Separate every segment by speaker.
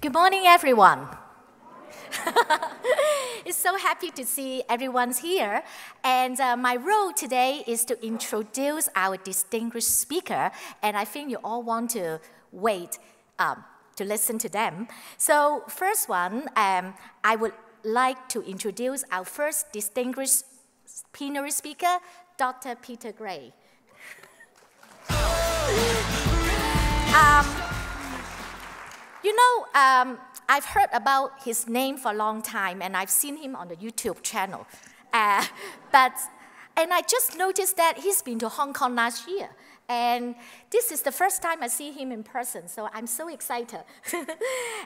Speaker 1: Good morning, everyone. It's so happy to see everyone's here. And my role today is to introduce our distinguished speaker. And I think you all want to wait to listen to them. So first one, I would like to introduce our first distinguished plenary speaker, Dr. Peter Gray. I've heard about his name for a long time, and I've seen him on the YouTube channel. And I just noticed that he's been to Hong Kong last year. And this is the first time I see him in person, so I'm so excited.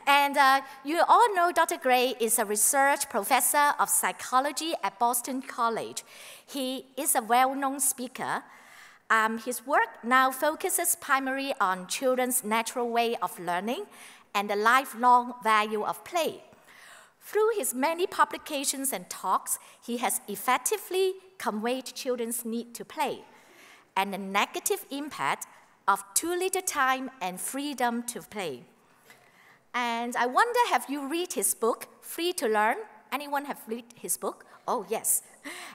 Speaker 1: And you all know Dr. Gray is a research professor of psychology at Boston College. He is a well-known speaker. His work now focuses primarily on children's natural way of learning and the lifelong value of play. Through his many publications and talks, he has effectively conveyed children's need to play and the negative impact of too little time and freedom to play. And I wonder, have you read his book, Free to Learn? Anyone have read his book? Oh, yes.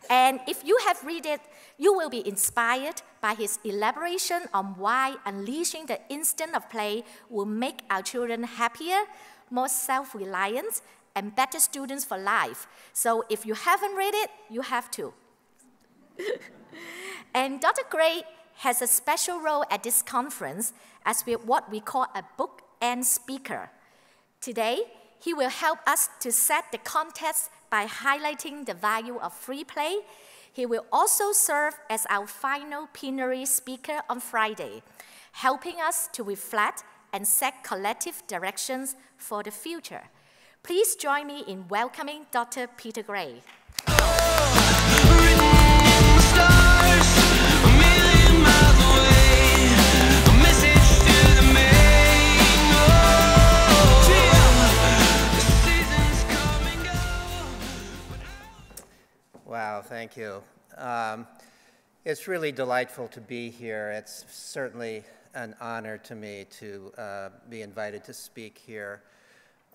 Speaker 1: And if you have read it, you will be inspired by his elaboration on why unleashing the instinct of play will make our children happier, more self-reliant, and better students for life. So if you haven't read it, you have to. And Dr. Gray has a special role at this conference as what we call a bookend speaker. Today, he will help us to set the context by highlighting the value of free play. He will also serve as our final plenary speaker on Friday, helping us to reflect and set collective directions for the future. Please join me in welcoming Dr. Peter Gray.
Speaker 2: Wow, thank you. It's really delightful to be here. It's certainly an honor to me to be invited to speak here.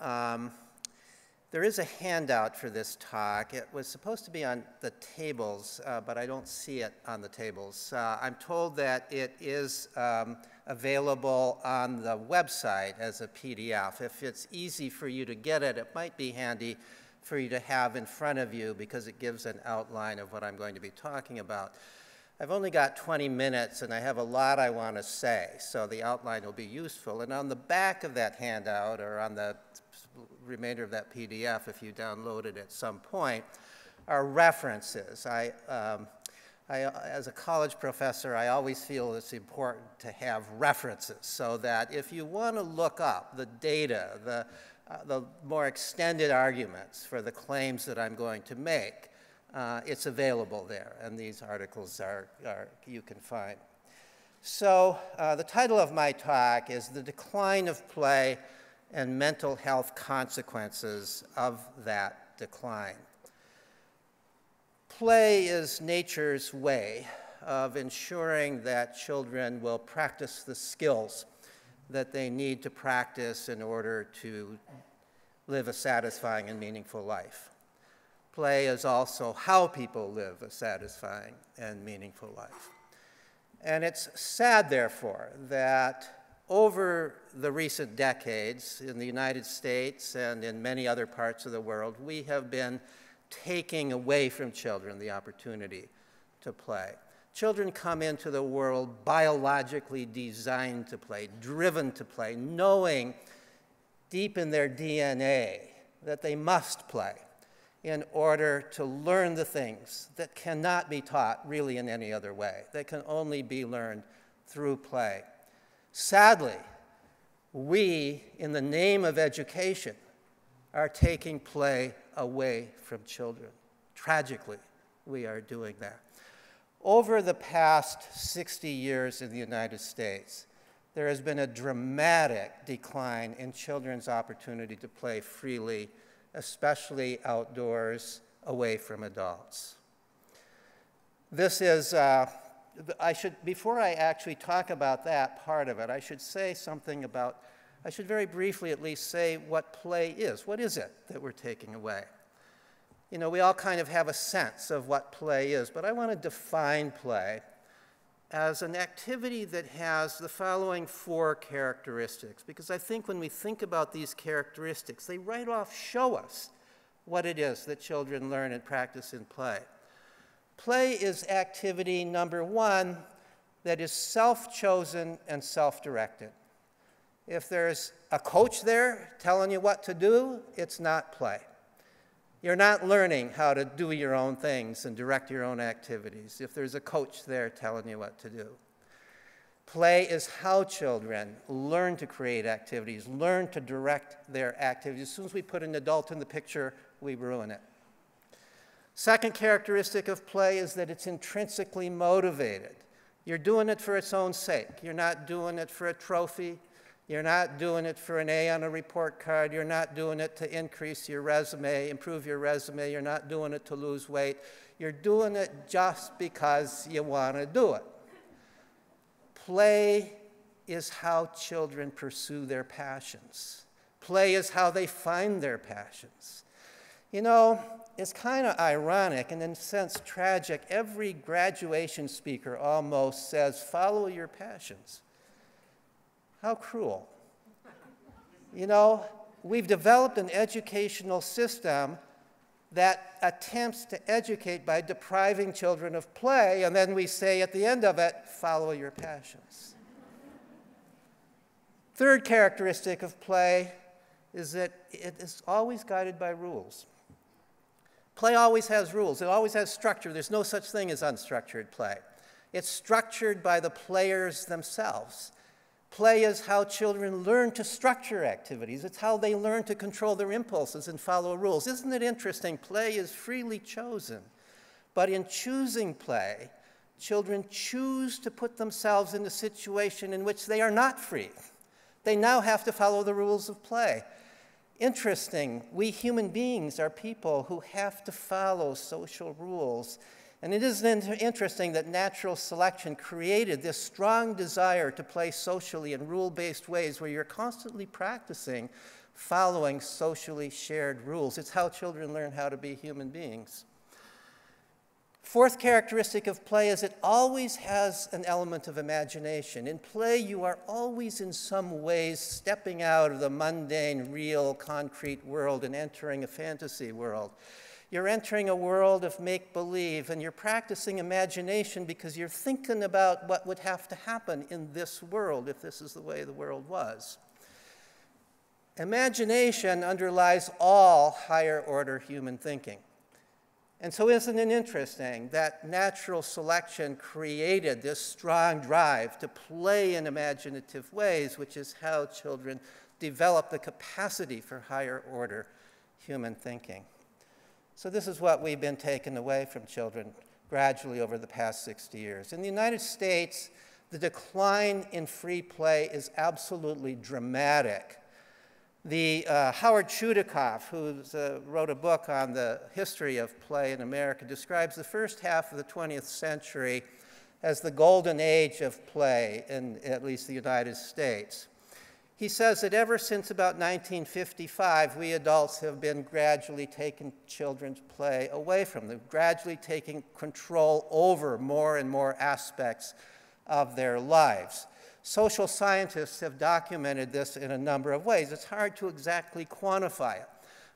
Speaker 2: There is a handout for this talk. It was supposed to be on the tables, but I don't see it on the tables. I'm told that it is available on the website as a PDF. If it's easy for you to get it, it might be handy for you to have in front of you because it gives an outline of what I'm going to be talking about. I've only got 20 minutes and I have a lot I want to say, so the outline will be useful. And on the back of that handout, or on the remainder of that PDF, if you download it at some point, are references. As a college professor, I always feel it's important to have references so that if you want to look up the data, the more extended arguments for the claims that I'm going to make, it's available there, and these articles you can find. So the title of my talk is The Decline of Play and Mental Health Consequences of that Decline. Play is nature's way of ensuring that children will practice the skills that they need to practice in order to live a satisfying and meaningful life. Play is also how people live a satisfying and meaningful life. And it's sad, therefore, that over the recent decades in the United States and in many other parts of the world, we have been taking away from children the opportunity to play. Children come into the world biologically designed to play, driven to play, knowing deep in their DNA that they must play in order to learn the things that cannot be taught really in any other way. They can only be learned through play. Sadly, we, in the name of education, are taking play away from children. Tragically, we are doing that. Over the past 60 years in the United States, there has been a dramatic decline in children's opportunity to play freely, especially outdoors, away from adults. This is, before I actually talk about that part of it, I should say something about I should very briefly at least say what play is. What is it that we're taking away? You know, we all kind of have a sense of what play is, but I want to define play as an activity that has the following 4 characteristics, because I think when we think about these characteristics, they right off show us what it is that children learn and practice in play. Play is activity number 1 that is self-chosen and self-directed. If there's a coach there telling you what to do, it's not play. You're not learning how to do your own things and direct your own activities if there's a coach there telling you what to do. Play is how children learn to create activities, learn to direct their activities. As soon as we put an adult in the picture, we ruin it. Second characteristic of play is that it's intrinsically motivated. You're doing it for its own sake. You're not doing it for a trophy. You're not doing it for an A on a report card. You're not doing it to increase your resume, improve your resume. You're not doing it to lose weight. You're doing it just because you want to do it. Play is how children pursue their passions. Play is how they find their passions. You know, it's kind of ironic and in a sense tragic. Every graduation speaker almost says, follow your passions. How cruel. You know, we've developed an educational system that attempts to educate by depriving children of play, and then we say at the end of it, follow your passions. Third characteristic of play is that it is always guided by rules. Play always has rules. It always has structure. There's no such thing as unstructured play. It's structured by the players themselves. Play is how children learn to structure activities. It's how they learn to control their impulses and follow rules. Isn't it interesting? Play is freely chosen. But in choosing play, children choose to put themselves in a situation in which they are not free. They now have to follow the rules of play. Interesting, we human beings are people who have to follow social rules. And it is interesting that natural selection created this strong desire to play socially in rule-based ways where you're constantly practicing following socially shared rules. It's how children learn how to be human beings. Fourth characteristic of play is it always has an element of imagination. In play, you are always in some ways stepping out of the mundane, real, concrete world and entering a fantasy world. You're entering a world of make-believe, and you're practicing imagination because you're thinking about what would have to happen in this world if this is the way the world was. Imagination underlies all higher-order human thinking. And so isn't it interesting that natural selection created this strong drive to play in imaginative ways, which is how children develop the capacity for higher-order human thinking. So this is what we've been taken away from children gradually over the past 60 years. In the United States, the decline in free play is absolutely dramatic. Howard Chudakoff, who wrote a book on the history of play in America, describes the first half of the 20th century as the golden age of play in at least the United States. He says that ever since about 1955, we adults have been gradually taking children's play away from them, gradually taking control over more and more aspects of their lives. Social scientists have documented this in a number of ways. It's hard to exactly quantify it,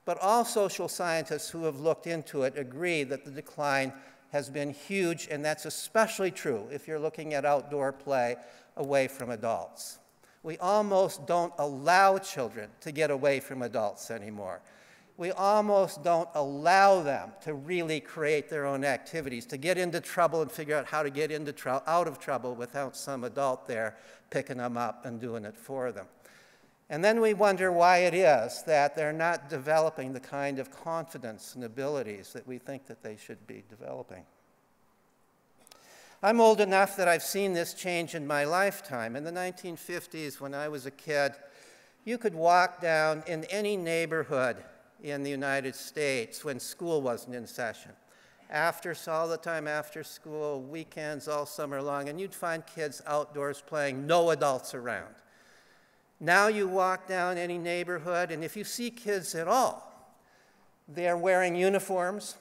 Speaker 2: but all social scientists who have looked into it agree that the decline has been huge, and that's especially true if you're looking at outdoor play away from adults. We almost don't allow children to get away from adults anymore. We almost don't allow them to really create their own activities, to get into trouble and figure out how to get out of trouble without some adult there picking them up and doing it for them. And then we wonder why it is that they're not developing the kind of confidence and abilities that we think that they should be developing. I'm old enough that I've seen this change in my lifetime. In the 1950s, when I was a kid, you could walk down in any neighborhood in the United States when school wasn't in session. All the time after school, weekends all summer long, and you'd find kids outdoors playing, no adults around. Now you walk down any neighborhood, and if you see kids at all, they're wearing uniforms.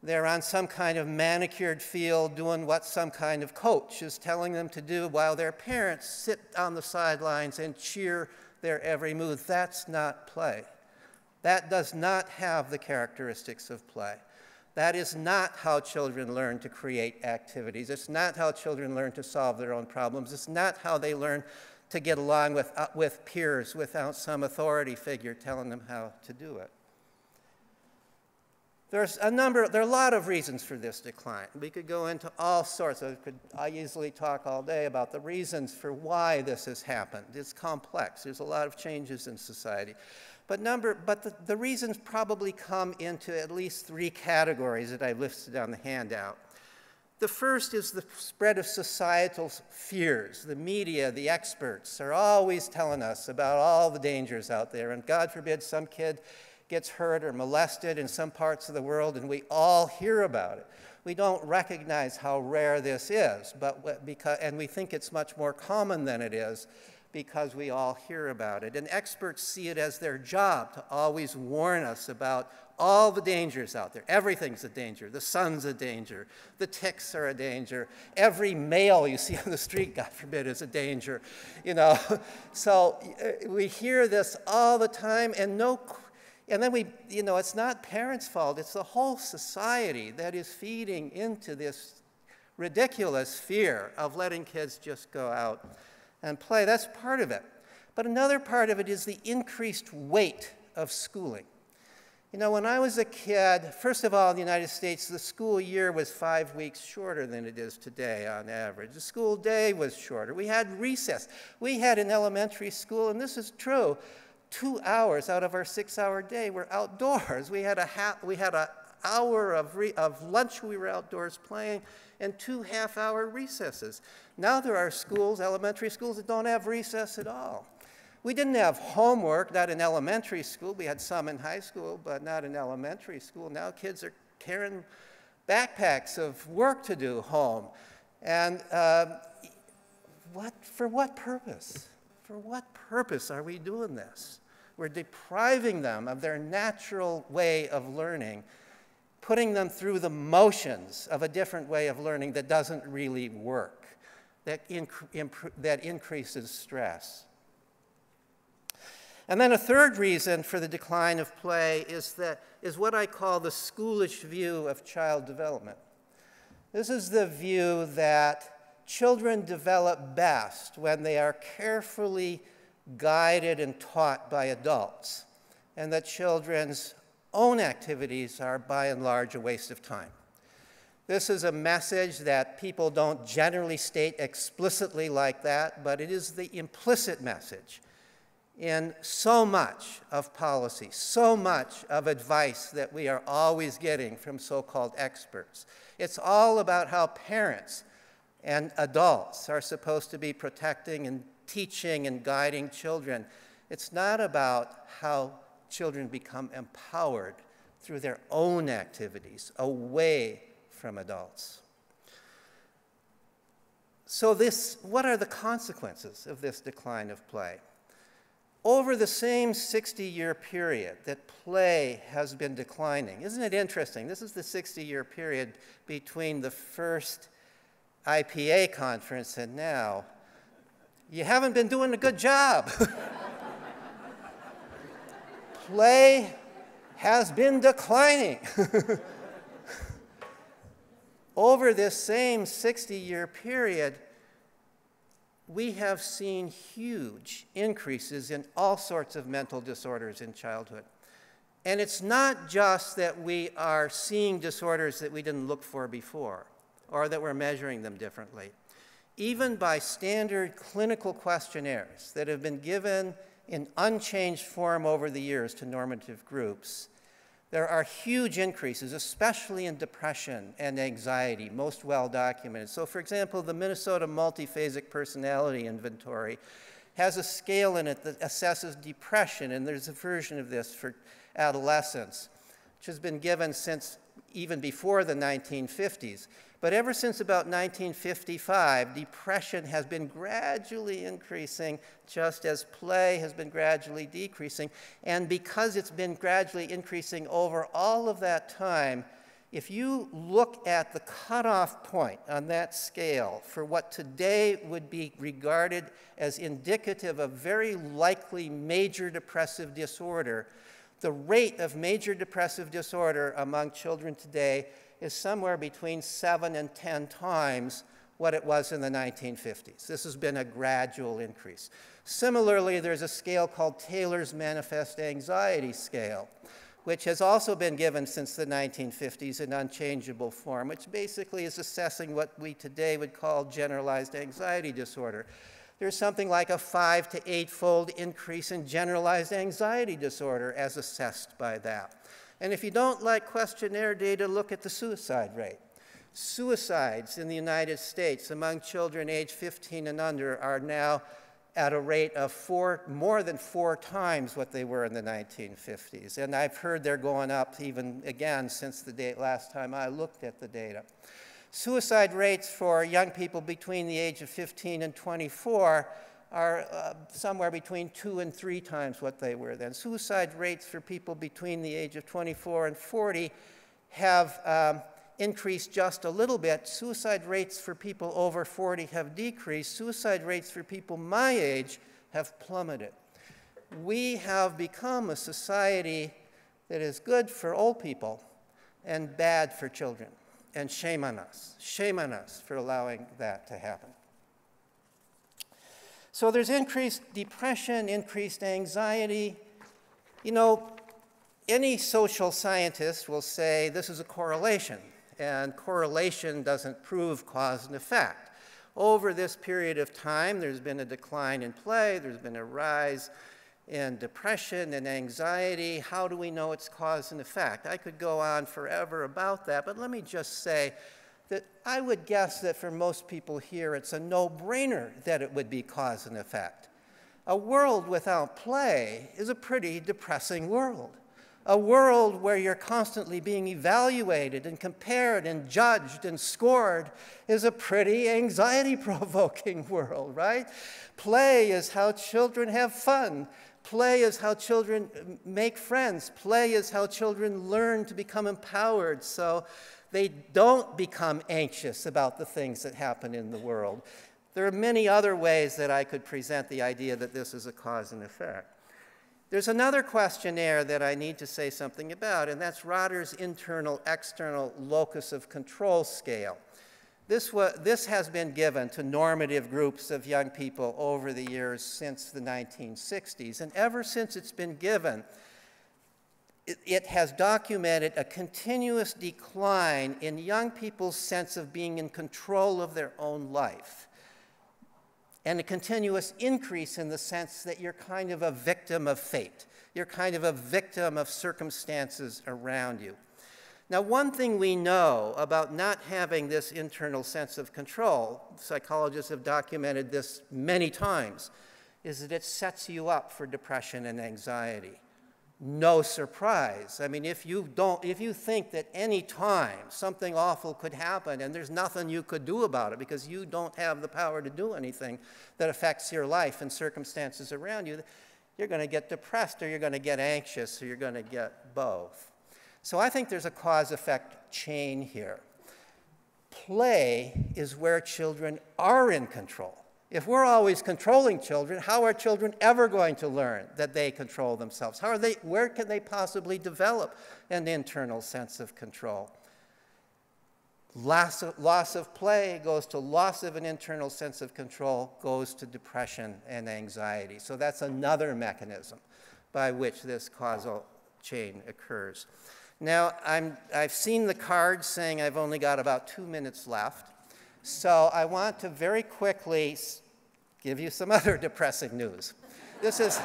Speaker 2: They're on some kind of manicured field doing what some kind of coach is telling them to do while their parents sit on the sidelines and cheer their every move. That's not play. That does not have the characteristics of play. That is not how children learn to create activities. It's not how children learn to solve their own problems. It's not how they learn to get along with peers without some authority figure telling them how to do it. There are a lot of reasons for this decline. We could go into all sorts. I easily talk all day about the reasons for why this has happened. It's complex. There's a lot of changes in society. But the reasons probably come into at least 3 categories that I've listed on the handout. The first is the spread of societal fears. The media, the experts are always telling us about all the dangers out there, and God forbid some kid gets hurt or molested in some parts of the world, and we all hear about it. We don't recognize how rare this is, and we think it's much more common than it is because we all hear about it. And experts see it as their job to always warn us about all the dangers out there. Everything's a danger. The sun's a danger. The ticks are a danger. Every male you see on the street, God forbid, is a danger. So we hear this all the time, and then it's not parents' fault. It's the whole society that is feeding into this ridiculous fear of letting kids just go out and play. That's part of it. But another part of it is the increased weight of schooling. When I was a kid, first of all, in the United States, the school year was 5 weeks shorter than it is today on average. The school day was shorter. We had recess. We had in elementary school, and this is true, 2 hours out of our 6-hour day were outdoors. We had an hour of lunch we were outdoors playing, and 2 half-hour recesses. Now there are schools, elementary schools, that don't have recess at all. We didn't have homework, not in elementary school. We had some in high school, but not in elementary school. Now kids are carrying backpacks of work to do home. And for what purpose? For what purpose are we doing this? We're depriving them of their natural way of learning, putting them through the motions of a different way of learning that doesn't really work, that increases stress. And then a third reason for the decline of play is what I call the schoolish view of child development. This is the view that children develop best when they are carefully guided and taught by adults, and that children's own activities are by and large a waste of time. This is a message that people don't generally state explicitly like that, but it is the implicit message in so much of policy, so much of advice that we are always getting from so-called experts. It's all about how parents and adults are supposed to be protecting and teaching and guiding children. It's not about how children become empowered through their own activities, away from adults. So what are the consequences of this decline of play? Over the same 60-year period that play has been declining, isn't it interesting? This is the 60-year period between the first IPA conference and now. You haven't been doing a good job. Play has been declining. Over this same 60-year period, we have seen huge increases in all sorts of mental disorders in childhood. And it's not just that we are seeing disorders that we didn't look for before, or that we're measuring them differently. Even by standard clinical questionnaires that have been given in unchanged form over the years to normative groups, there are huge increases, especially in depression and anxiety, most well documented. So for example, the Minnesota Multiphasic Personality Inventory has a scale in it that assesses depression, and there's a version of this for adolescents, which has been given since even before the 1950s. But ever since about 1955, depression has been gradually increasing, just as play has been gradually decreasing. And because it's been gradually increasing over all of that time, if you look at the cutoff point on that scale for what today would be regarded as indicative of very likely major depressive disorder, the rate of major depressive disorder among children today is somewhere between 7 and 10 times what it was in the 1950s. This has been a gradual increase. Similarly, there's a scale called Taylor's Manifest Anxiety Scale, which has also been given since the 1950s in unchangeable form, which basically is assessing what we today would call generalized anxiety disorder. There's something like a 5 to 8-fold increase in generalized anxiety disorder as assessed by that. And if you don't like questionnaire data, look at the suicide rate. Suicides in the United States among children aged 15 and under are now at a rate of more than 4 times what they were in the 1950s. And I've heard they're going up even again since the last time I looked at the data. Suicide rates for young people between the age of 15 and 24 are somewhere between 2 and 3 times what they were then. Suicide rates for people between the age of 24 and 40 have increased just a little bit. Suicide rates for people over 40 have decreased. Suicide rates for people my age have plummeted. We have become a society that is good for old people and bad for children. And shame on us for allowing that to happen. So there's increased depression, increased anxiety. You know, any social scientist will say this is a correlation, and correlation doesn't prove cause and effect. Over this period of time, there's been a decline in play, there's been a rise in depression and anxiety. How do we know it's cause and effect? I could go on forever about that, but let me just say that I would guess that for most people here, it's a no-brainer that it would be cause and effect. A world without play is a pretty depressing world. A world where you're constantly being evaluated and compared and judged and scored is a pretty anxiety-provoking world, right? Play is how children have fun. Play is how children make friends. Play is how children learn to become empowered so they don't become anxious about the things that happen in the world. There are many other ways that I could present the idea that this is a cause and effect. There's another questionnaire that I need to say something about, and that's Rotter's internal-external locus of control scale. This has been given to normative groups of young people over the years since the 1960s, and ever since it's been given, it has documented a continuous decline in young people's sense of being in control of their own life, and a continuous increase in the sense that you're kind of a victim of fate. You're kind of a victim of circumstances around you. Now, one thing we know about not having this internal sense of control, psychologists have documented this many times, is that it sets you up for depression and anxiety. No surprise. I mean, if you think that any time something awful could happen and there's nothing you could do about it because you don't have the power to do anything that affects your life and circumstances around you, you're going to get depressed or you're going to get anxious or you're going to get both. So I think there's a cause-effect chain here. Play is where children are in control. If we're always controlling children, how are children ever going to learn that they control themselves? Where can they possibly develop an internal sense of control? Loss of play goes to loss of an internal sense of control, goes to depression and anxiety. So that's another mechanism by which this causal chain occurs. Now, I've seen the card saying I've only got about 2 minutes left, so I want to very quickly give you some other depressing news. This is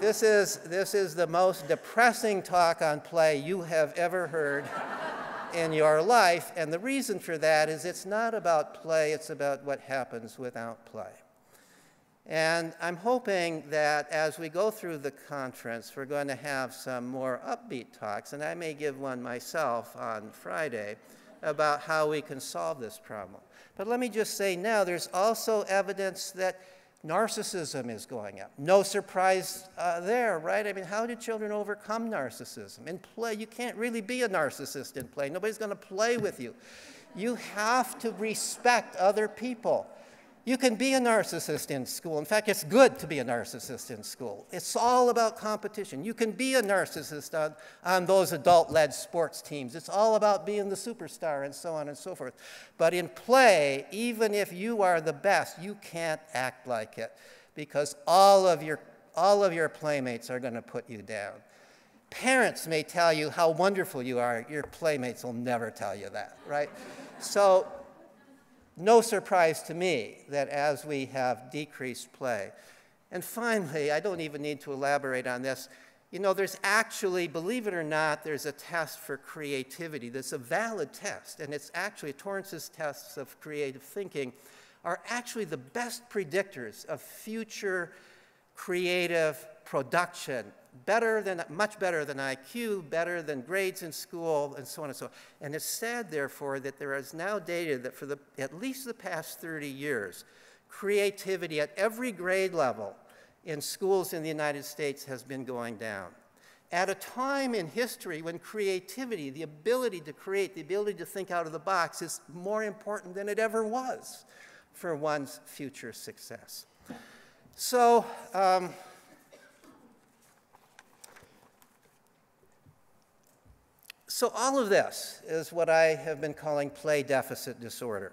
Speaker 2: the most depressing talk on play you have ever heard in your life, and the reason for that is it's not about play, it's about what happens without play. And I'm hoping that as we go through the conference, we're going to have some more upbeat talks, and I may give one myself on Friday about how we can solve this problem. But let me just say now, there's also evidence that narcissism is going up. No surprise there, right? I mean, how do children overcome narcissism? In play, you can't really be a narcissist in play. Nobody's going to play with you. You have to respect other people. You can be a narcissist in school. In fact, it's good to be a narcissist in school. It's all about competition. You can be a narcissist on those adult-led sports teams. It's all about being the superstar and so on and so forth. But in play, even if you are the best, you can't act like it because all of your playmates are going to put you down. Parents may tell you how wonderful you are. Your playmates will never tell you that, right? So, no surprise to me that as we have decreased play. And finally, I don't even need to elaborate on this. You know, there's actually, believe it or not, there's a test for creativity that's a valid test. And it's actually, Torrance's tests of creative thinking are actually the best predictors of future creative production. Much better than IQ, better than grades in school, and so on and so on. And it's said, therefore, that there is now data that for at least the past 30 years, creativity at every grade level in schools in the United States has been going down. At a time in history when creativity, the ability to create, the ability to think out of the box is more important than it ever was for one's future success. So, So all of this is what I have been calling play deficit disorder.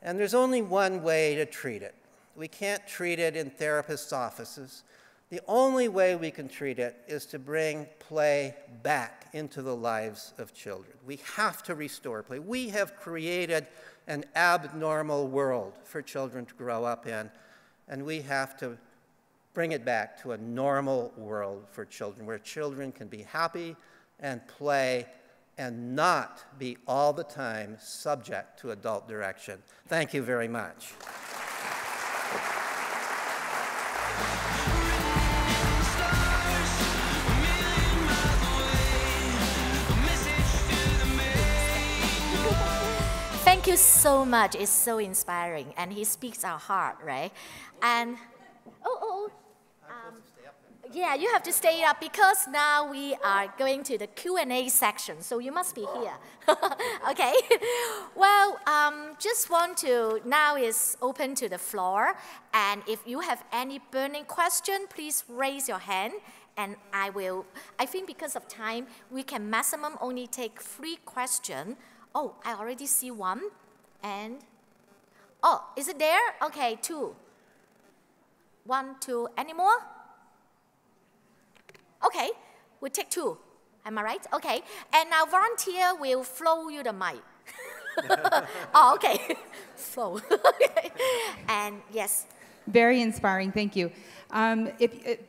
Speaker 2: And there's only one way to treat it. We can't treat it in therapists' offices. The only way we can treat it is to bring play back into the lives of children. We have to restore play. We have created an abnormal world for children to grow up in, and we have to bring it back to a normal world for children, where children can be happy and play and not be all the time subject to adult direction. Thank you very much.
Speaker 1: Thank you so much. It's so inspiring, and he speaks our heart, right? And yeah, you have to stay up because now we are going to the Q&A section, so you must be here. Okay. Well, just want to, now is open to the floor, and if you have any burning question, please raise your hand, and I think because of time, we can maximum only take 3 questions. Oh, I already see one, and, oh, is it there? Okay, 2. 1, 2, any more? Okay, we'll take 2. Am I right? Okay. And now volunteer will flow you the mic. Oh, okay. Flow. And yes.
Speaker 3: Very inspiring, thank you.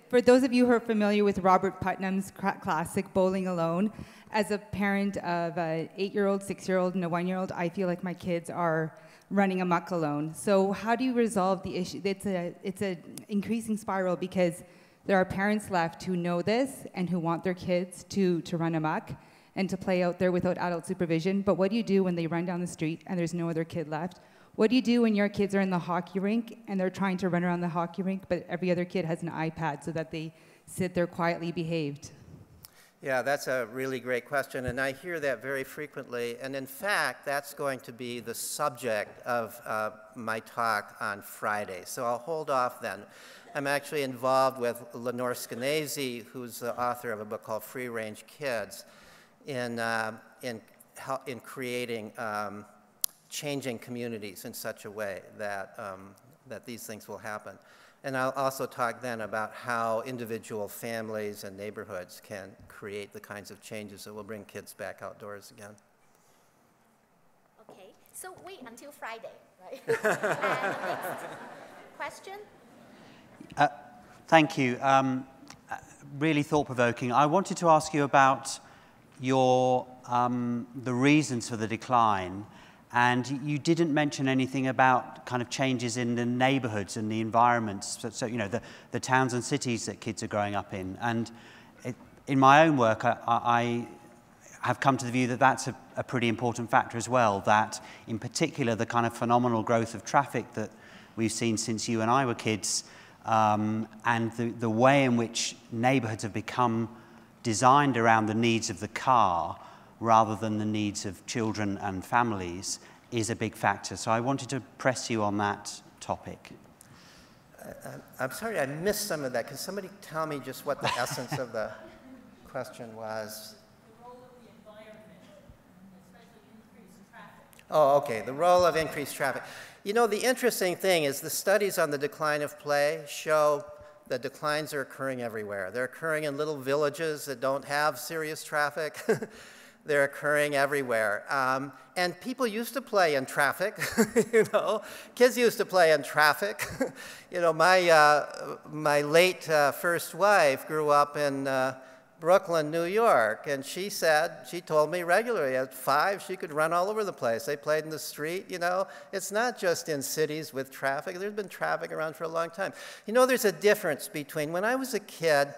Speaker 3: For those of you who are familiar with Robert Putnam's classic Bowling Alone, as a parent of an 8-year-old, 6-year-old, and a 1-year-old, I feel like my kids are running amok alone. So how do you resolve the issue? It's an increasing spiral because there are parents left who know this and who want their kids to run amok and to play out there without adult supervision. But what do you do when they run down the street and there's no other kid left? What do you do when your kids are in the hockey rink and they're trying to run around the hockey rink, but every other kid has an iPad so that they sit there quietly behaved?
Speaker 2: Yeah, that's a really great question, and I hear that very frequently. And in fact, that's going to be the subject of my talk on Friday. So I'll hold off then. I'm actually involved with Lenore Skenazy, who's the author of a book called Free Range Kids, in creating changing communities in such a way that, that these things will happen. And I'll also talk then about how individual families and neighborhoods can create the kinds of changes that will bring kids back outdoors again.
Speaker 1: Okay, so wait until Friday, right? Next question?
Speaker 4: Thank you. Really thought-provoking. I wanted to ask you about your, the reasons for the decline And you didn't mention anything about kind of changes in the neighborhoods and the environments, so you know, the towns and cities that kids are growing up in. And in my own work, I have come to the view that that's a pretty important factor as well, that in particular the kind of phenomenal growth of traffic that we've seen since you and I were kids, and the way in which neighborhoods have become designed around the needs of the car rather than the needs of children and families is a big factor. So I wanted to press you on that topic.
Speaker 2: I'm sorry, I missed some of that. Can somebody tell me just what the essence of the question was?
Speaker 5: The role of the environment, especially increased traffic.
Speaker 2: Oh, okay, the role of increased traffic. You know, the interesting thing is the studies on the decline of play show that declines are occurring everywhere. They're occurring in little villages that don't have serious traffic. They're occurring everywhere. And people used to play in traffic, you know. Kids used to play in traffic. You know, my late first wife grew up in Brooklyn, New York, and she told me regularly at 5 she could run all over the place. They played in the street, you know. It's not just in cities with traffic. There's been traffic around for a long time. You know, there's a difference between when I was a kid,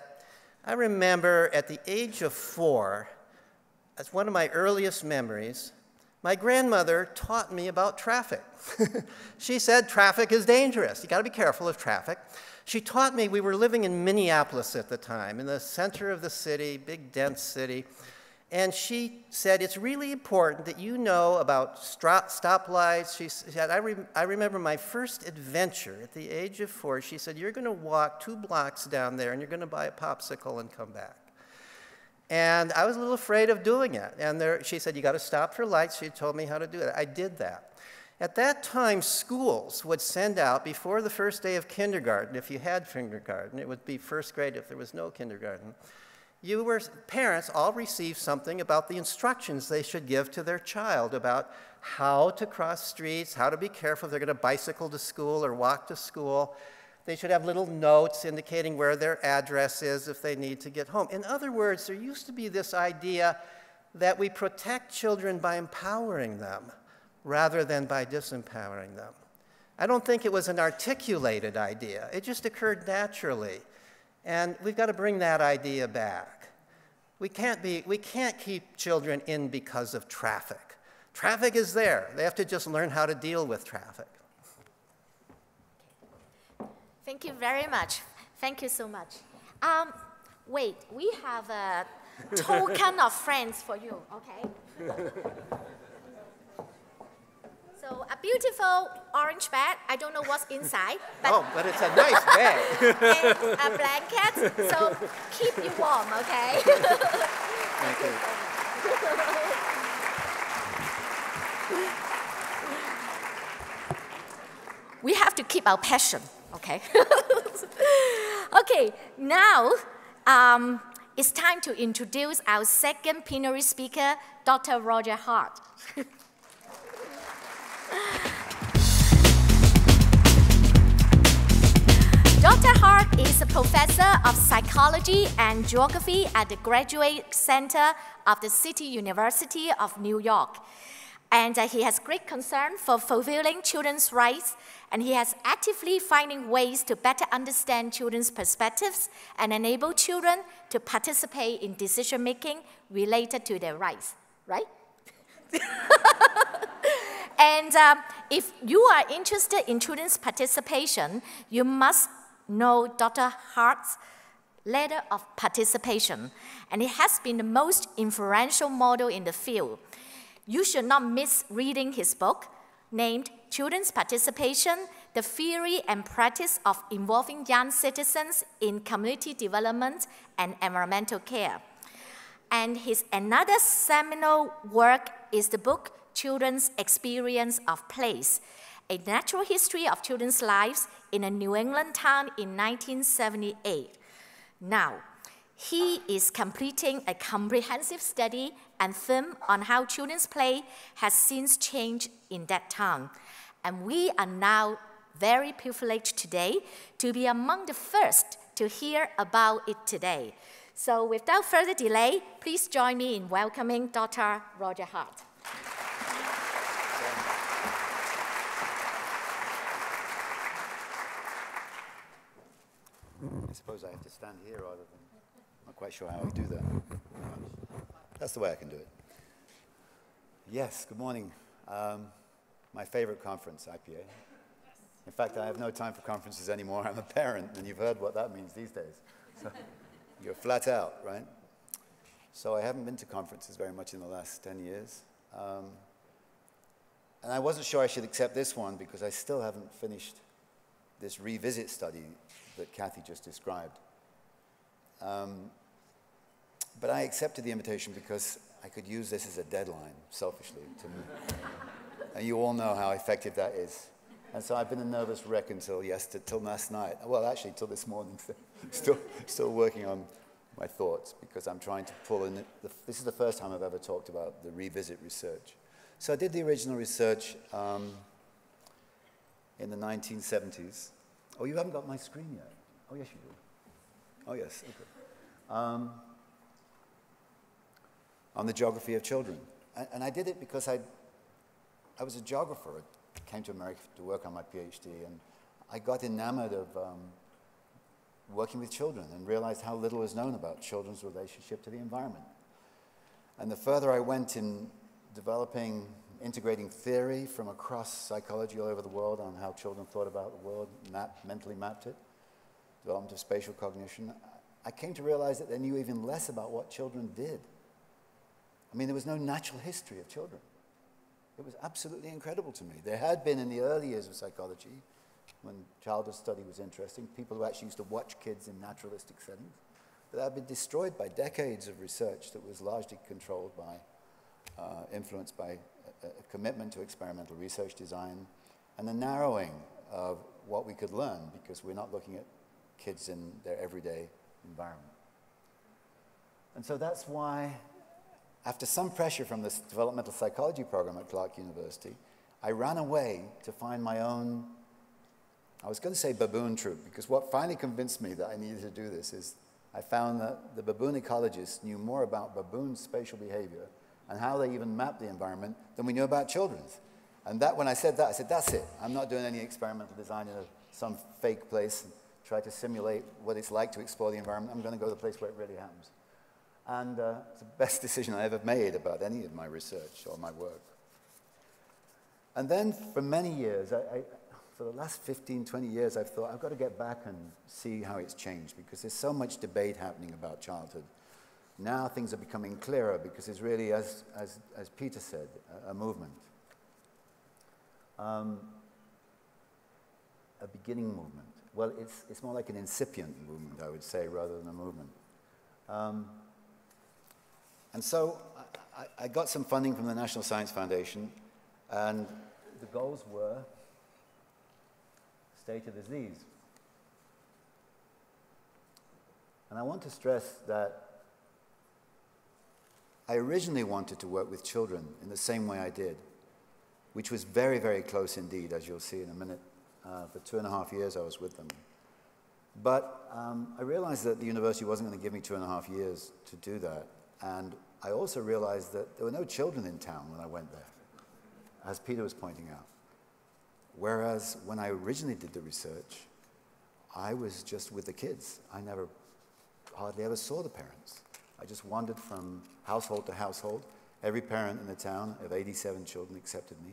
Speaker 2: I remember at the age of 4, as one of my earliest memories, my grandmother taught me about traffic. She said traffic is dangerous. You got to be careful of traffic. She taught me, we were living in Minneapolis at the time, in the center of the city, big dense city. And she said, it's really important that you know about stoplights. She said, I remember my first adventure at the age of 4. She said, you're going to walk 2 blocks down there and you're going to buy a popsicle and come back. And I was a little afraid of doing it. And she said, you got to stop for lights. She told me how to do it. I did that. At that time, schools would send out, before the first day of kindergarten, if you had kindergarten, it would be first grade if there was no kindergarten, parents all received something about the instructions they should give to their child about how to cross streets, how to be careful if they're going to bicycle to school or walk to school. They should have little notes indicating where their address is if they need to get home. In other words, there used to be this idea that we protect children by empowering them rather than by disempowering them. I don't think it was an articulated idea. It just occurred naturally. And we've got to bring that idea back. We can't keep children in because of traffic. Traffic is there. They have to just learn how to deal with traffic.
Speaker 1: Thank you very much. Thank you so much. Wait, we have a token of friends for you, okay? So a beautiful orange bag. I don't know what's inside.
Speaker 2: But it's a nice bag.
Speaker 1: And a blanket, so keep you warm, okay?
Speaker 2: Thank you.
Speaker 1: We have to keep our passion, okay? Okay, now it's time to introduce our second plenary speaker, Dr. Roger Hart. Dr. Hart is a professor of psychology and geography at the Graduate Center of the City University of New York. And he has great concern for fulfilling children's rights, and he has actively finding ways to better understand children's perspectives and enable children to participate in decision-making related to their rights, right? And if you are interested in children's participation, you must know Dr. Hart's letter of participation, and it has been the most influential model in the field. You should not miss reading his book named Children's Participation, the Theory and Practice of Involving Young Citizens in Community Development and Environmental Care. And his another seminal work is the book Children's Experience of Place, a natural history of children's lives in a New England town in 1978. Now, he is completing a comprehensive study and film on how children's play has since changed in that town. And we are now very privileged today to be among the first to hear about it today. So without further delay, please join me in welcoming Dr. Roger Hart.
Speaker 6: I suppose I have to stand here rather than... I'm not quite sure how I do that. That's the way I can do it. Yes, good morning. My favorite conference, IPA. In fact, I have no time for conferences anymore. I'm a parent, and you've heard what that means these days. So you're flat out, right? So I haven't been to conferences very much in the last 10 years. And I wasn't sure I should accept this one because I still haven't finished this revisit study that Kathy just described. But I accepted the invitation because I could use this as a deadline, selfishly, to me. And you all know how effective that is. And so I've been a nervous wreck until last night. Well, actually, till this morning. Still working on my thoughts because I'm trying to pull in. This is the first time I've ever talked about the revisit research. So I did the original research in the 1970s. Oh, you haven't got my screen yet? Oh, yes, you do. Oh, yes, okay. On the geography of children. And I did it because I was a geographer. I came to America to work on my PhD, and I got enamored of working with children and realized how little is known about children's relationship to the environment. And the further I went in integrating theory from across psychology all over the world on how children thought about the world, mentally mapped it, development of spatial cognition, I came to realize that they knew even less about what children did. I mean, there was no natural history of children. It was absolutely incredible to me. There had been in the early years of psychology, when childhood study was interesting, people who actually used to watch kids in naturalistic settings, but that had been destroyed by decades of research that was largely controlled by, influenced by a commitment to experimental research design and the narrowing of what we could learn because we're not looking at kids in their everyday environment. And so that's why, after some pressure from this developmental psychology program at Clark University, I ran away to find my own, I was going to say baboon troop, because what finally convinced me that I needed to do this is I found that the baboon ecologists knew more about baboon spatial behavior and how they even map the environment than we knew about children's. And that, when I said that, I said, that's it. I'm not doing any experimental design in some fake place and try to simulate what it's like to explore the environment. I'm going to go to the place where it really happens. And it's the best decision I ever made about any of my research or my work. And then for many years, for the last 15, 20 years, I've thought, I've got to get back and see how it's changed because there's so much debate happening about childhood. Now things are becoming clearer because it's really, as Peter said, a movement. A beginning movement. Well, it's more like an incipient movement, I would say, rather than a movement. And so I got some funding from the National Science Foundation, and the goals were stated as these. And I want to stress that I originally wanted to work with children in the same way I did, which was very, very close indeed, as you'll see in a minute. For 2.5 years I was with them. But I realized that the university wasn't going to give me 2.5 years to do that. And I also realized that there were no children in town when I went there, as Peter was pointing out. Whereas when I originally did the research, I was just with the kids. I hardly ever saw the parents. I just wandered from household to household. Every parent in the town of 87 children accepted me.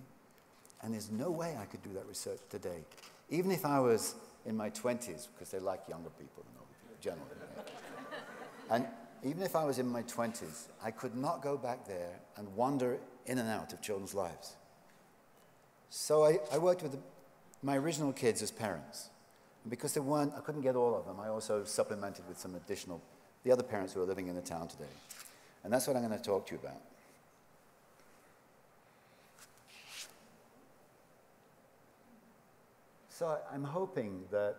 Speaker 6: And there's no way I could do that research today. Even if I was in my 20s, because they like younger people than older people, generally. And even if I was in my 20s, I could not go back there and wander in and out of children's lives. So I worked with my original kids as parents. And because I couldn't get all of them, I also supplemented with some additional, the other parents who are living in the town today. And that's what I'm going to talk to you about. So I'm hoping that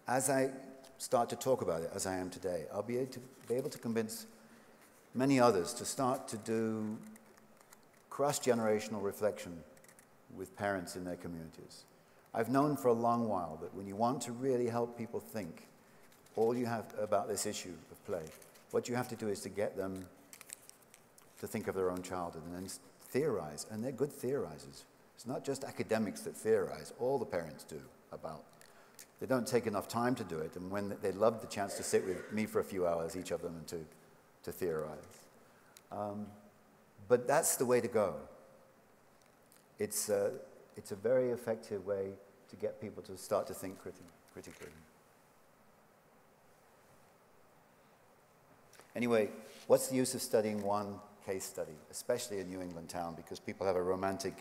Speaker 6: as I start to talk about it, as I am today, I'll be able to convince many others to start to do cross-generational reflection with parents in their communities. I've known for a long while that when you want to really help people think all you have about this issue of play, what you have to do is to get them to think of their own childhood and then theorize, and they're good theorizers. It's not just academics that theorize, all the parents do about they don't take enough time to do it, and when they love the chance to sit with me for a few hours, each of them, and to theorize. But that's the way to go. It's a very effective way to get people to start to think critically. Anyway, what's the use of studying one case study, especially a New England town, because people have a romantic,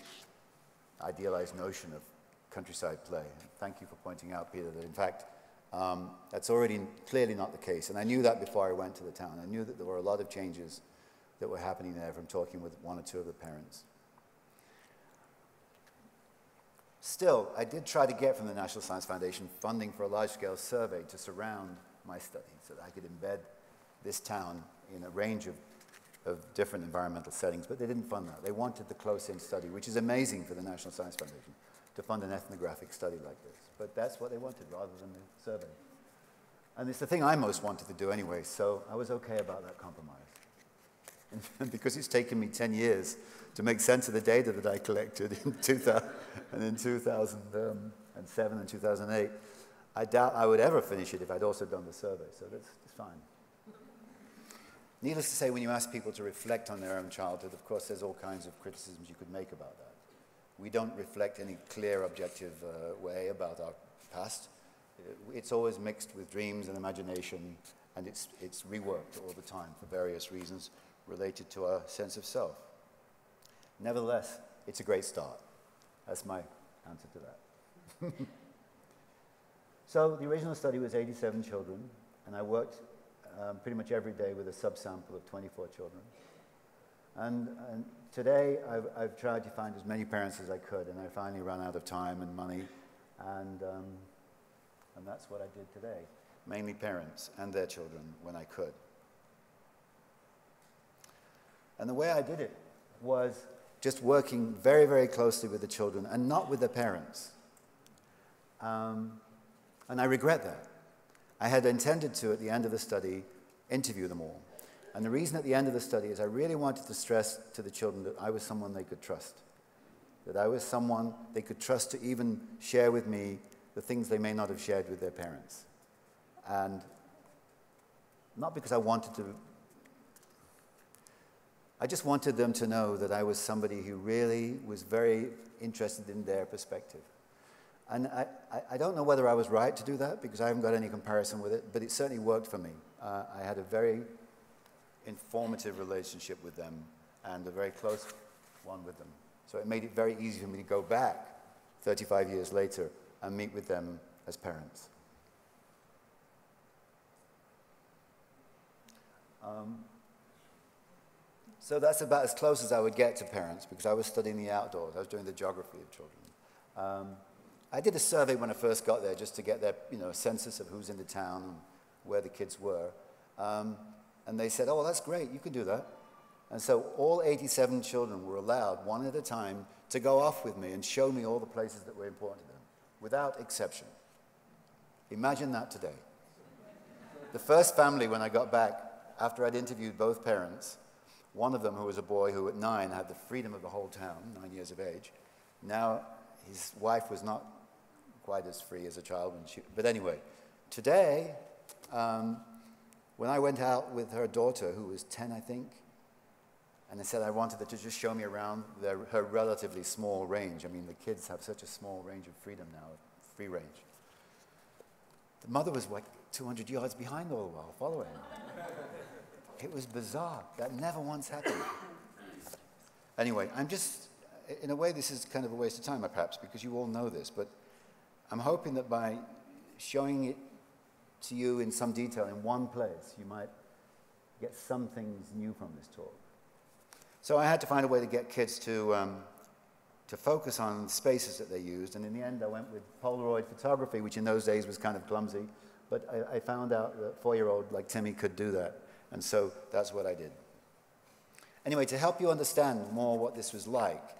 Speaker 6: idealized notion of countryside play. And thank you for pointing out, Peter, that in fact, that's already clearly not the case. And I knew that before I went to the town. I knew that there were a lot of changes that were happening there from talking with one or two of the parents. Still, I did try to get from the National Science Foundation funding for a large-scale survey to surround my study so that I could embed this town in a range of different environmental settings, but they didn't fund that. They wanted the close-in study, which is amazing for the National Science Foundation, to fund an ethnographic study like this. But that's what they wanted rather than the survey. And it's the thing I most wanted to do anyway, so I was okay about that compromise. And because it's taken me 10 years to make sense of the data that I collected in 2007 and 2008, I doubt I would ever finish it if I'd also done the survey, so that's fine. Needless to say, when you ask people to reflect on their own childhood, of course, there's all kinds of criticisms you could make about that. We don't reflect any clear, objective way about our past. It's always mixed with dreams and imagination, and it's reworked all the time for various reasons related to our sense of self. Nevertheless, it's a great start. That's my answer to that. So the original study was 87 children, and I worked pretty much every day with a subsample of 24 children. And today, I've tried to find as many parents as I could, and I finally ran out of time and money, and that's what I did today. Mainly parents and their children when I could. And the way I did it was just working very, very closely with the children and not with the parents. And I regret that. I had intended to, at the end of the study, interview them all. And the reason at the end of the study is I really wanted to stress to the children that I was someone they could trust, that I was someone they could trust to even share with me the things they may not have shared with their parents. And not because I wanted to, I just wanted them to know that I was somebody who really was very interested in their perspective. And I don't know whether I was right to do that, because I haven't got any comparison with it, but it certainly worked for me. I had a very informative relationship with them and a very close one with them. So it made it very easy for me to go back 35 years later and meet with them as parents. So that's about as close as I would get to parents, because I was studying the outdoors. I was doing the geography of children. I did a survey when I first got there just to get their, a census of who's in the town and where the kids were. And they said, oh, that's great, you can do that. And so all 87 children were allowed, one at a time, to go off with me and show me all the places that were important to them, without exception. Imagine that today. The first family, when I got back, after I'd interviewed both parents, one of them, who was a boy who at 9 had the freedom of the whole town, 9 years of age, now his wife was not quite as free as a child. But anyway, today, when I went out with her daughter, who was 10, I think, and I said I wanted her to just show me around her relatively small range. I mean, the kids have such a small range of freedom now, free range. The mother was like 200 yards behind all the while, following her. It was bizarre. That never once happened. Anyway, I'm just, in a way, this is kind of a waste of time, perhaps, because you all know this, but I'm hoping that by showing it to you in some detail in one place, you might get some things new from this talk. So I had to find a way to get kids to focus on spaces that they used, and in the end I went with Polaroid photography, which in those days was kind of clumsy, but I found out that a 4-year-old like Timmy could do that, and so that's what I did. Anyway, to help you understand more what this was like,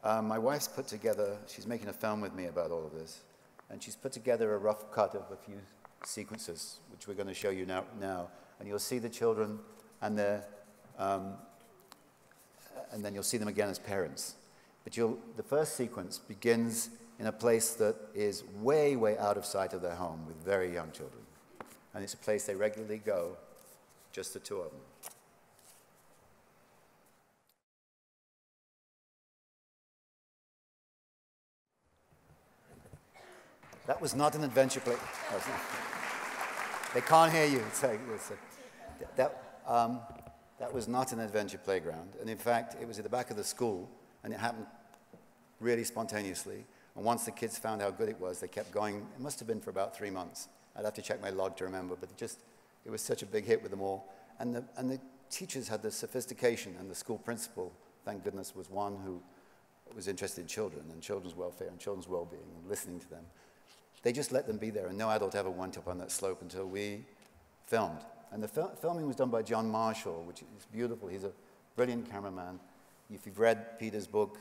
Speaker 6: my wife's put together, she's making a film with me about all of this, and she's put together a rough cut of a few sequences, which we're going to show you now. And you'll see the children and their, and then you'll see them again as parents. But the first sequence begins in a place that is way, way out of sight of their home with very young children. And it's a place they regularly go, just the two of them. That was not an adventure play. They can't hear you. That was not an adventure playground. And in fact, it was at the back of the school, and it happened really spontaneously. And once the kids found how good it was, they kept going. It must have been for about 3 months. I'd have to check my log to remember, but it was such a big hit with them all. And the teachers had the sophistication, and the school principal, thank goodness, was one who was interested in children and children's welfare and children's well-being and listening to them. They just let them be there, and no adult ever went up on that slope until we filmed. And the filming was done by John Marshall, which is beautiful. He's a brilliant cameraman. If you've read Peter's book,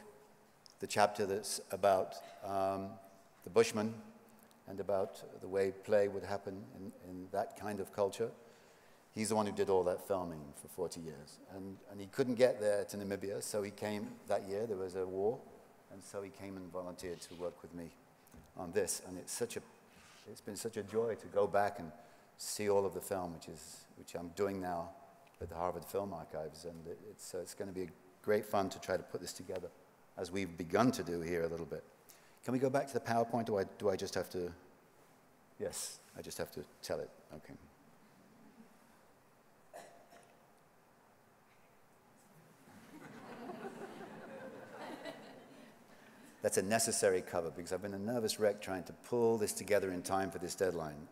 Speaker 6: the chapter that's about the Bushmen and about the way play would happen in that kind of culture, he's the one who did all that filming for 40 years. And he couldn't get there to Namibia, so he came that year. There was a war, and so he came and volunteered to work with me on this, and it's been such a joy to go back and see all of the film, which I'm doing now at the Harvard Film Archives, and it's going to be great fun to try to put this together, as we've begun to do here a little bit. Can we go back to the PowerPoint, or do I just have to? Yes, I just have to tell it. Okay. That's a necessary cover, because I've been a nervous wreck trying to pull this together in time for this deadline.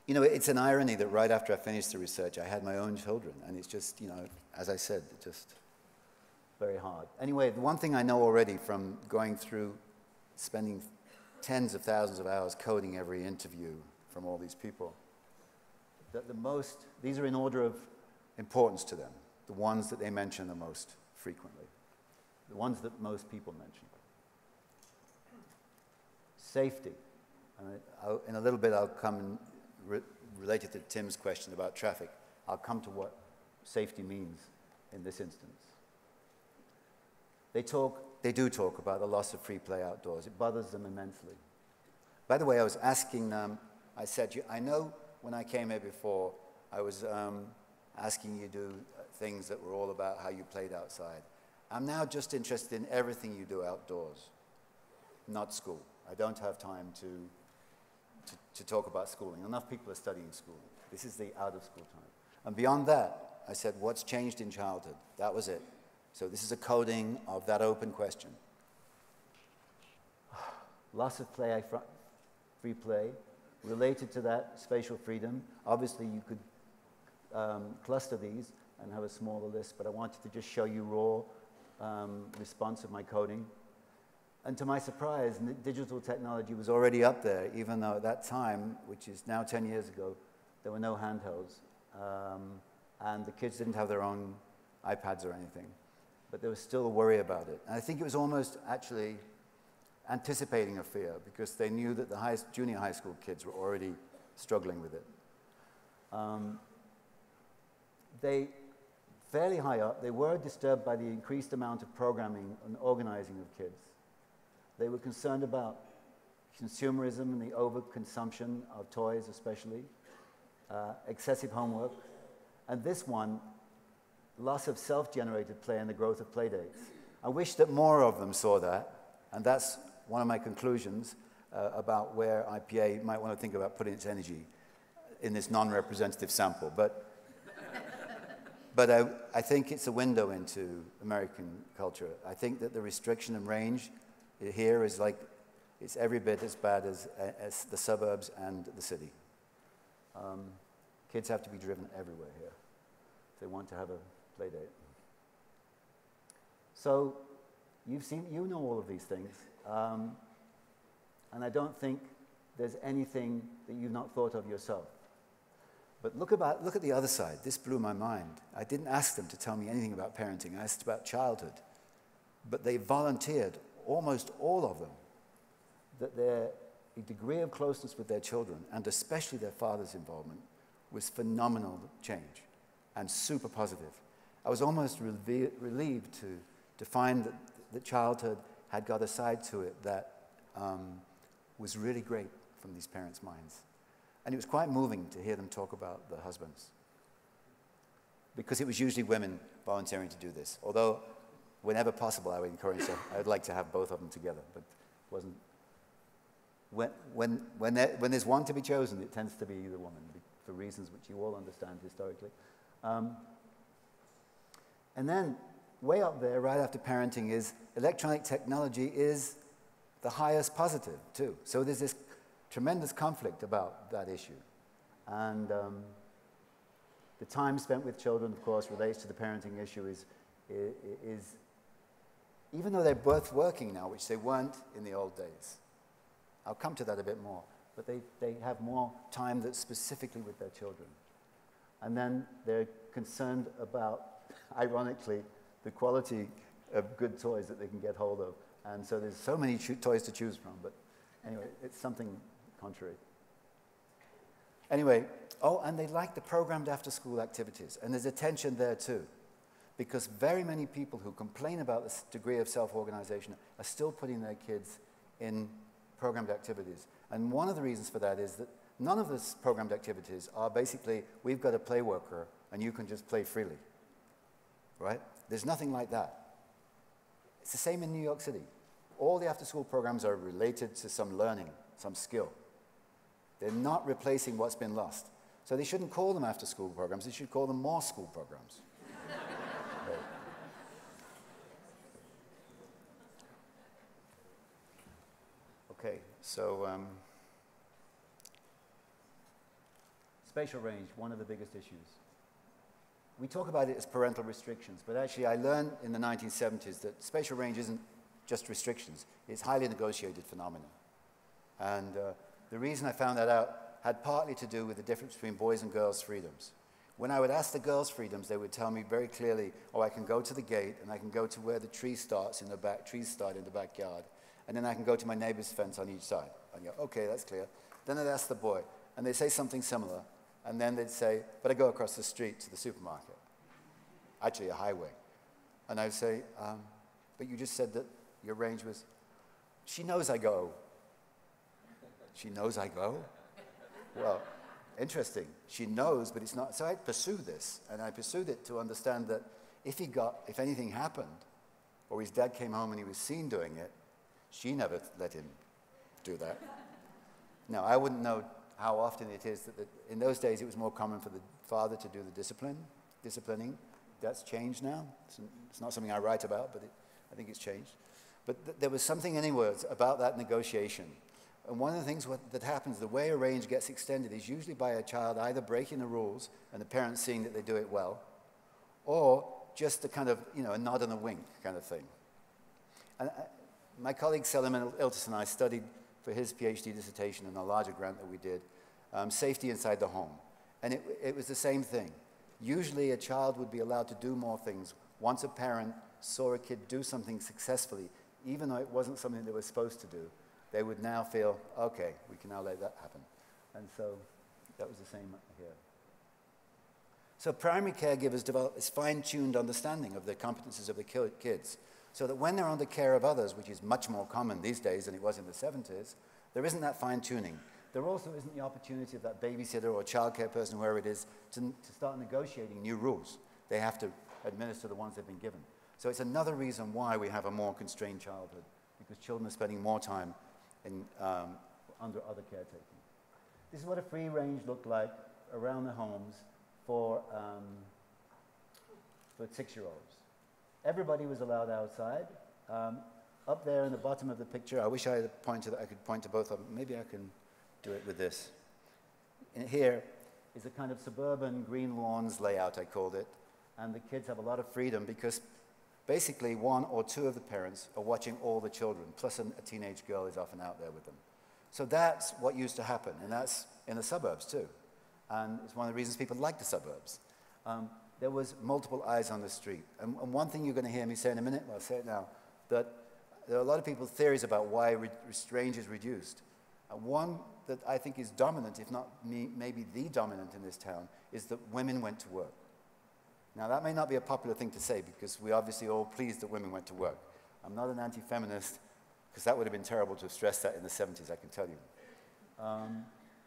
Speaker 6: You know, it's an irony that right after I finished the research, I had my own children, and it's just, you know, as I said, just very hard. Anyway, the one thing I know already from going through, spending tens of thousands of hours coding every interview from all these people, that these are in order of importance to them, the ones that they mention the most frequently. The ones that most people mention. Safety. In a little bit, I'll come related to Tim's question about traffic. I'll come to what safety means in this instance. They do talk about the loss of free play outdoors. It bothers them immensely. By the way, I was asking them, I said, I know when I came here before, I was asking you to do things that were all about how you played outside. I'm now just interested in everything you do outdoors, not school. I don't have time to talk about schooling. Enough people are studying school. This is the out-of-school time. And beyond that, I said, what's changed in childhood? That was it. So this is a coding of that open question. Loss of play, free play, related to that spatial freedom. Obviously, you could cluster these and have a smaller list, but I wanted to just show you raw response of my coding. And to my surprise, digital technology was already up there, even though at that time, which is now 10 years ago, there were no handhelds. And the kids didn't have their own iPads or anything. But there was still a worry about it. And I think it was almost actually anticipating a fear, because they knew that the junior high school kids were already struggling with it. Fairly high up, they were disturbed by the increased amount of programming and organizing of kids. They were concerned about consumerism and the overconsumption of toys especially, excessive homework, and this one, loss of self-generated play and the growth of play dates. I wish that more of them saw that, and that's one of my conclusions about where IPA might want to think about putting its energy in this non-representative sample. But I think it's a window into American culture. I think that the restriction of range here is like, it's every bit as bad as the suburbs and the city. Kids have to be driven everywhere here if they want to have a play date. So you know all of these things. And I don't think there's anything that you've not thought of yourself. But look at the other side. This blew my mind. I didn't ask them to tell me anything about parenting. I asked about childhood. But they volunteered, almost all of them, that their degree of closeness with their children, and especially their father's involvement, was phenomenal change and super positive. I was almost relieved to find that childhood had got a side to it that was really great from these parents' minds. And it was quite moving to hear them talk about the husbands, because it was usually women volunteering to do this. Although, whenever possible, I would encourage them. I would like to have both of them together, but it wasn't. When there's one to be chosen, it tends to be the woman, for reasons which you all understand historically. And then, way up there, right after parenting, is electronic technology is the highest positive, too. So there's this tremendous conflict about that issue. And the time spent with children, of course, relates to the parenting issue is even though they're both working now, which they weren't in the old days. I'll come to that a bit more. But they have more time that's specifically with their children. And then they're concerned about, ironically, the quality of good toys that they can get hold of. And so there's so many toys to choose from. But anyway, it's something contrary. Anyway, oh, and they like the programmed after-school activities. And there's a tension there, too. Because very many people who complain about this degree of self-organization are still putting their kids in programmed activities. And one of the reasons for that is that none of these programmed activities are basically, we've got a play worker and you can just play freely, right? There's nothing like that. It's the same in New York City. All the after-school programs are related to some learning, some skill. They're not replacing what's been lost. So they shouldn't call them after-school programs, they should call them more school programs. Right. Okay, so spatial range, one of the biggest issues. We talk about it as parental restrictions, but actually I learned in the 1970s that spatial range isn't just restrictions. It's highly negotiated phenomenon. And the reason I found that out had partly to do with the difference between boys' and girls' freedoms. When I would ask the girls' freedoms, they would tell me very clearly, oh, I can go to the gate, and I can go to where the tree starts in the back, trees start in the backyard, and then I can go to my neighbor's fence on each side. I'd go, okay, that's clear. Then I'd ask the boy, and they'd say something similar, and then they'd say, but I go across the street to the supermarket, actually a highway. And I'd say, but you just said that your range was, she knows I go. She knows I go? Well, interesting. She knows, but it's not. So I pursue this, and I pursued it to understand that if anything happened, or his dad came home and he was seen doing it, she never let him do that. Now, I wouldn't know how often it is that in those days it was more common for the father to do the disciplining. That's changed now. It's not something I write about, but I think it's changed. But there was something anyways about that negotiation. And one of the things that happens, the way a range gets extended is usually by a child either breaking the rules and the parents seeing that they do it well, or just a kind of, a nod and a wink kind of thing. And my colleague Selim Iltis and I studied for his PhD dissertation in a larger grant that we did, safety inside the home. And it was the same thing. Usually a child would be allowed to do more things once a parent saw a kid do something successfully, even though it wasn't something they were supposed to do. They would now feel, okay, we can now let that happen. And so that was the same here. So primary caregivers develop this fine-tuned understanding of the competencies of the kids, so that when they're under care of others, which is much more common these days than it was in the 70s, there isn't that fine-tuning. There also isn't the opportunity of that babysitter or childcare person, whoever it is, to start negotiating new rules. They have to administer the ones they've been given. So it's another reason why we have a more constrained childhood, because children are spending more time under other caretaking. This is what a free range looked like around the homes for 6-year-olds. Everybody was allowed outside. Up there in the bottom of the picture, I wish I could point to both of them. Maybe I can do it with this. And here is a kind of suburban green lawns layout, I called it. And the kids have a lot of freedom because basically one or two of the parents are watching all the children, plus a teenage girl is often out there with them. So that's what used to happen, and that's in the suburbs too. And it's one of the reasons people like the suburbs. There was multiple eyes on the street. And one thing you're going to hear me say in a minute, well, I'll say it now, that there are a lot of people's theories about why range is reduced. One that I think is dominant, if not maybe the dominant in this town, is that women went to work. Now, that may not be a popular thing to say because we're obviously all pleased that women went to work. I'm not an anti-feminist, because that would have been terrible to have stressed that in the 70s, I can tell you.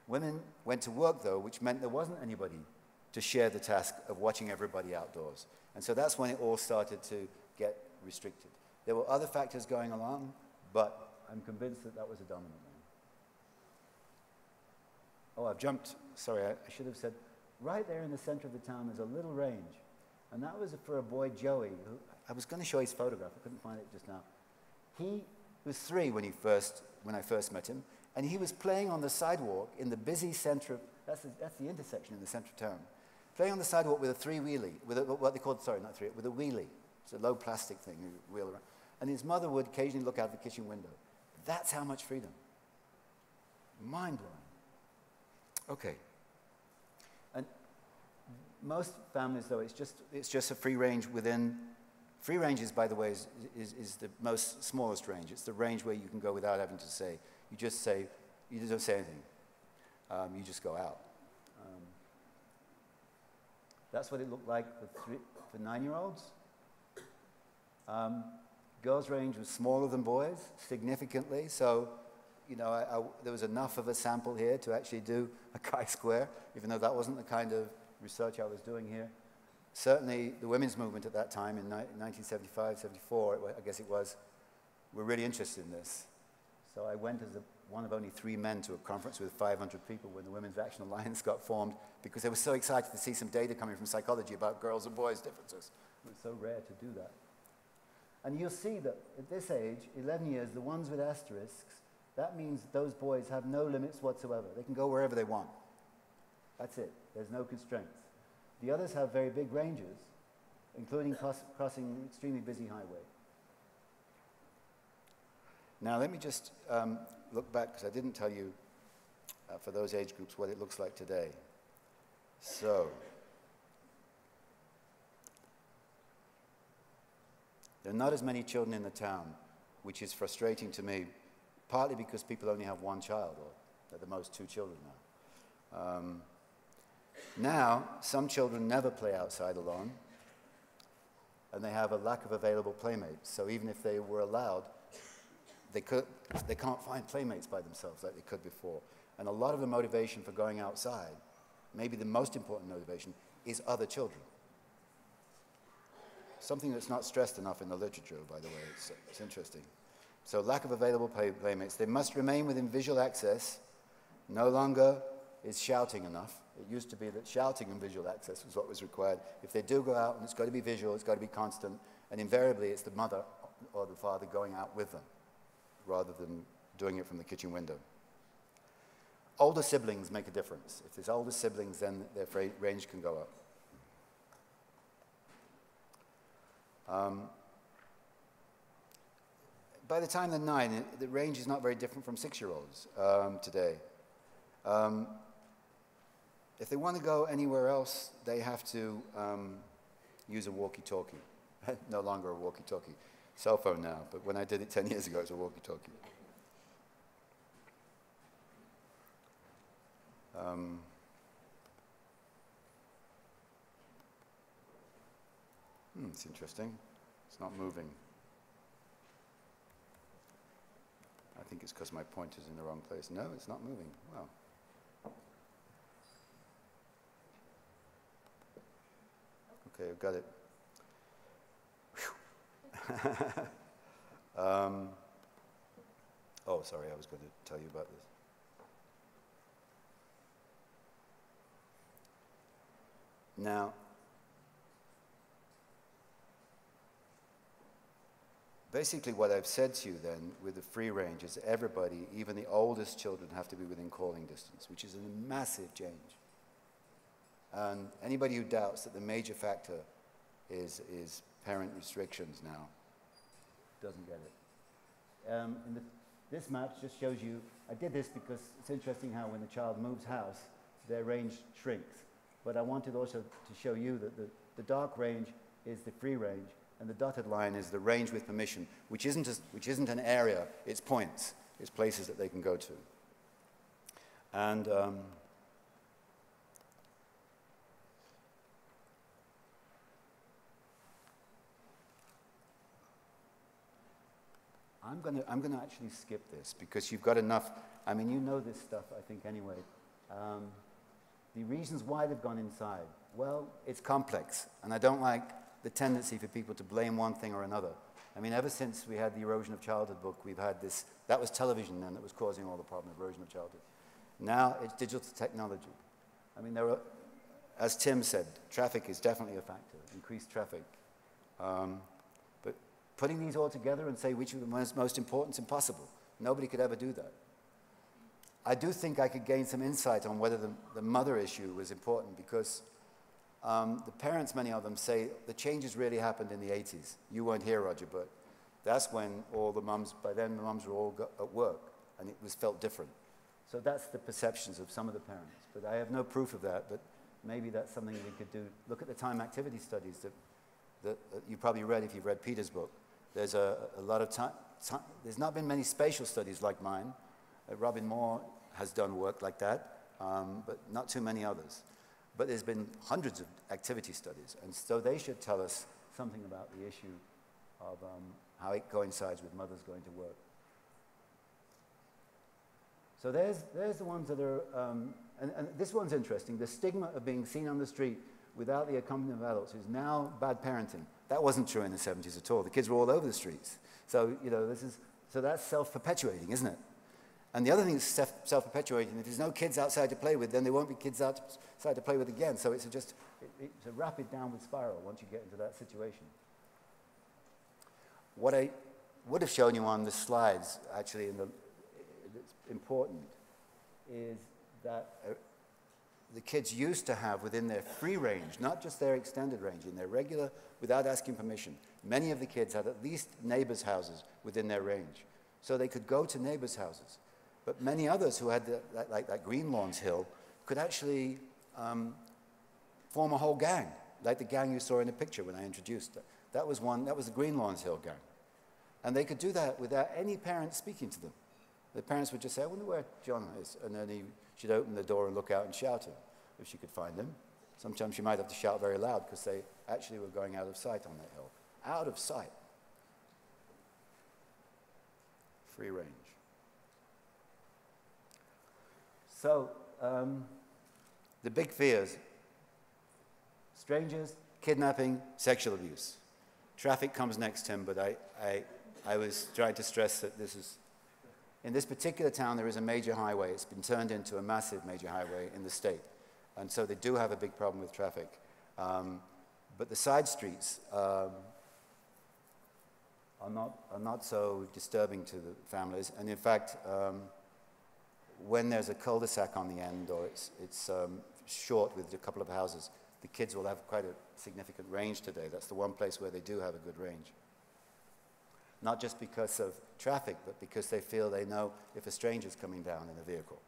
Speaker 6: Women went to work, though, which meant there wasn't anybody to share the task of watching everybody outdoors. And so that's when it all started to get restricted. There were other factors going along, but I'm convinced that that was a dominant one. Oh, I've jumped. Sorry, I should have said, right there in the center of the town, there's a little range. And that was for a boy, Joey, who, I was going to show his photograph. I couldn't find it just now. He was 3 when I first met him, and he was playing on the sidewalk in the busy center of, that's the intersection in the center of town, playing on the sidewalk with a 3-wheelie, with a, what they called, sorry, not 3, with a wheelie. It's a low plastic thing you wheel around. And his mother would occasionally look out the kitchen window. That's how much freedom. Mind-blowing. Okay. And most families, though, it's just a free range within. Free range is, by the way, is the most smallest range. It's the range where you can go without having to say. You just say, you don't say anything. You just go out. That's what it looked like for 9-year-olds. Girls' range was smaller than boys, significantly. So, you know, there was enough of a sample here to actually do a chi-square, even though that wasn't the kind of research I was doing here. Certainly, the women's movement at that time, in 1975, 74, I guess it was, were really interested in this. So I went as one of only 3 men to a conference with 500 people when the Women's Action Alliance got formed, because they were so excited to see some data coming from psychology about girls' and boys' differences. It was so rare to do that. And you'll see that at this age, 11 years, the ones with asterisks, that means those boys have no limits whatsoever. They can go wherever they want. That's it. There's no constraints. The others have very big ranges, including crossing an extremely busy highway. Now, let me just look back, because I didn't tell you, for those age groups, what it looks like today. So, there are not as many children in the town, which is frustrating to me, partly because people only have 1 child, or at the most 2 children now. Now, some children never play outside alone, and they have a lack of available playmates. So even if they were allowed, they can't find playmates by themselves like they could before. And a lot of the motivation for going outside, maybe the most important motivation, is other children. Something that's not stressed enough in the literature, by the way. It's interesting. So lack of available playmates. They must remain within visual access. No longer is shouting enough. It used to be that shouting and visual access was what was required. If they do go out, and it's got to be visual, it's got to be constant, and invariably it's the mother or the father going out with them, rather than doing it from the kitchen window. Older siblings make a difference. If there's older siblings, then their range can go up. By the time they're 9, the range is not very different from 6-year-olds today. If they want to go anywhere else, they have to use a walkie-talkie. No longer a walkie-talkie. Cell phone now, but when I did it 10 years ago, it was a walkie-talkie. It's interesting. It's not moving. I think it's because my pointer's in the wrong place. No, it's not moving. Wow. Okay, I've got it. Oh, sorry, I was going to tell you about this. Now, basically what I've said to you then with the free range is everybody, even the oldest children, have to be within calling distance, which is a massive change. And anybody who doubts that the major factor is parent restrictions now doesn't get it. This map just shows you, I did this because it's interesting how when the child moves house, their range shrinks. But I wanted also to show you that the dark range is the free range, and the dotted line is the range with permission, which isn't an area, it's points. It's places that they can go to. And I'm gonna actually skip this because you've got enough. I mean, you know this stuff, I think, anyway. The reasons why they've gone inside, well, it's complex, and I don't like the tendency for people to blame one thing or another. I mean, ever since we had the Erosion of Childhood book, we've had this, that was television then that was causing all the problem, erosion of childhood. Now it's digital technology. I mean, there are, as Tim said, traffic is definitely a factor, increased traffic. But putting these all together and say which of them is most important is impossible. Nobody could ever do that. I do think I could gain some insight on whether the mother issue was important because the parents, many of them, say the changes really happened in the 80s. You weren't here, Roger, but that's when all the mums, by then the mums were all at work, and it was felt different. So that's the perceptions of some of the parents. But I have no proof of that, but maybe that's something we could do. Look at the time activity studies that you probably read if you've read Peter's book. There's a lot of time, there's not been many spatial studies like mine. Robin Moore has done work like that, but not too many others. But there's been hundreds of activity studies, and so they should tell us something about the issue of how it coincides with mothers going to work. So there's the ones that are, and this one's interesting. The stigma of being seen on the street without the accompaniment of adults is now bad parenting. That wasn't true in the 70s at all. The kids were all over the streets. So, you know, so that's self-perpetuating, isn't it? And the other thing that's self-perpetuating, if there's no kids outside to play with, then there won't be kids outside to play with again. So it's it's a rapid downward spiral once you get into that situation. What I would have shown you on the slides, actually, it's important, is that the kids used to have within their free range, not just their extended range, in their regular, without asking permission, many of the kids had at least neighbors' houses within their range. So they could go to neighbors' houses. But many others who had, like that Green Lawns Hill, could actually form a whole gang, like the gang you saw in the picture when I introduced it. That was the Green Lawns Hill gang. And they could do that without any parents speaking to them. The parents would just say, I wonder where John is. And then she'd open the door and look out and shout him if she could find him. Sometimes she might have to shout very loud because they actually were going out of sight on that hill. Out of sight. Free range. So, the big fears: strangers, kidnapping, sexual abuse. Traffic comes next, Tim, but I was trying to stress that this is, in this particular town, there is a major highway. It's been turned into a massive major highway in the state. And so they do have a big problem with traffic. But the side streets are not so disturbing to the families. And in fact, when there's a cul-de-sac on the end, or it's short with a couple of houses, the kids will have quite a significant range today. That's the one place where they do have a good range. Not just because of traffic, but because they feel they know if a stranger's coming down in a vehicle.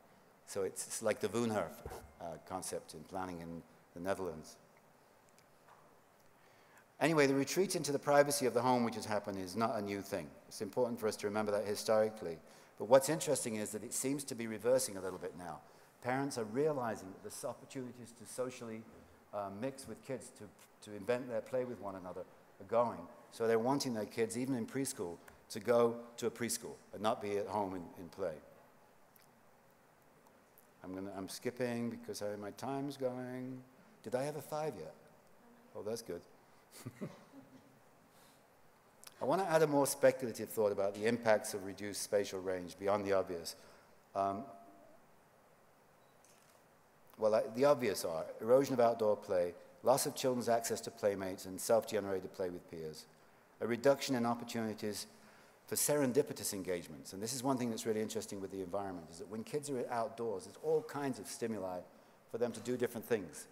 Speaker 6: So it's like the Woonherf concept in planning in the Netherlands. Anyway, the retreat into the privacy of the home which has happened is not a new thing. It's important for us to remember that historically. But what's interesting is that it seems to be reversing a little bit now. Parents are realizing that there's opportunities to socially mix with kids, to invent their play with one another, are going. So they're wanting their kids, even in preschool, to go to a preschool and not be at home in play. I'm skipping because my time's going. Did I have a 5 yet? Oh, that's good. I want to add a more speculative thought about the impacts of reduced spatial range beyond the obvious. The obvious are erosion of outdoor play, loss of children's access to playmates and self-generated play with peers, a reduction in opportunities for serendipitous engagements. And this is one thing that's really interesting with the environment, is that when kids are outdoors, there's all kinds of stimuli for them to do different things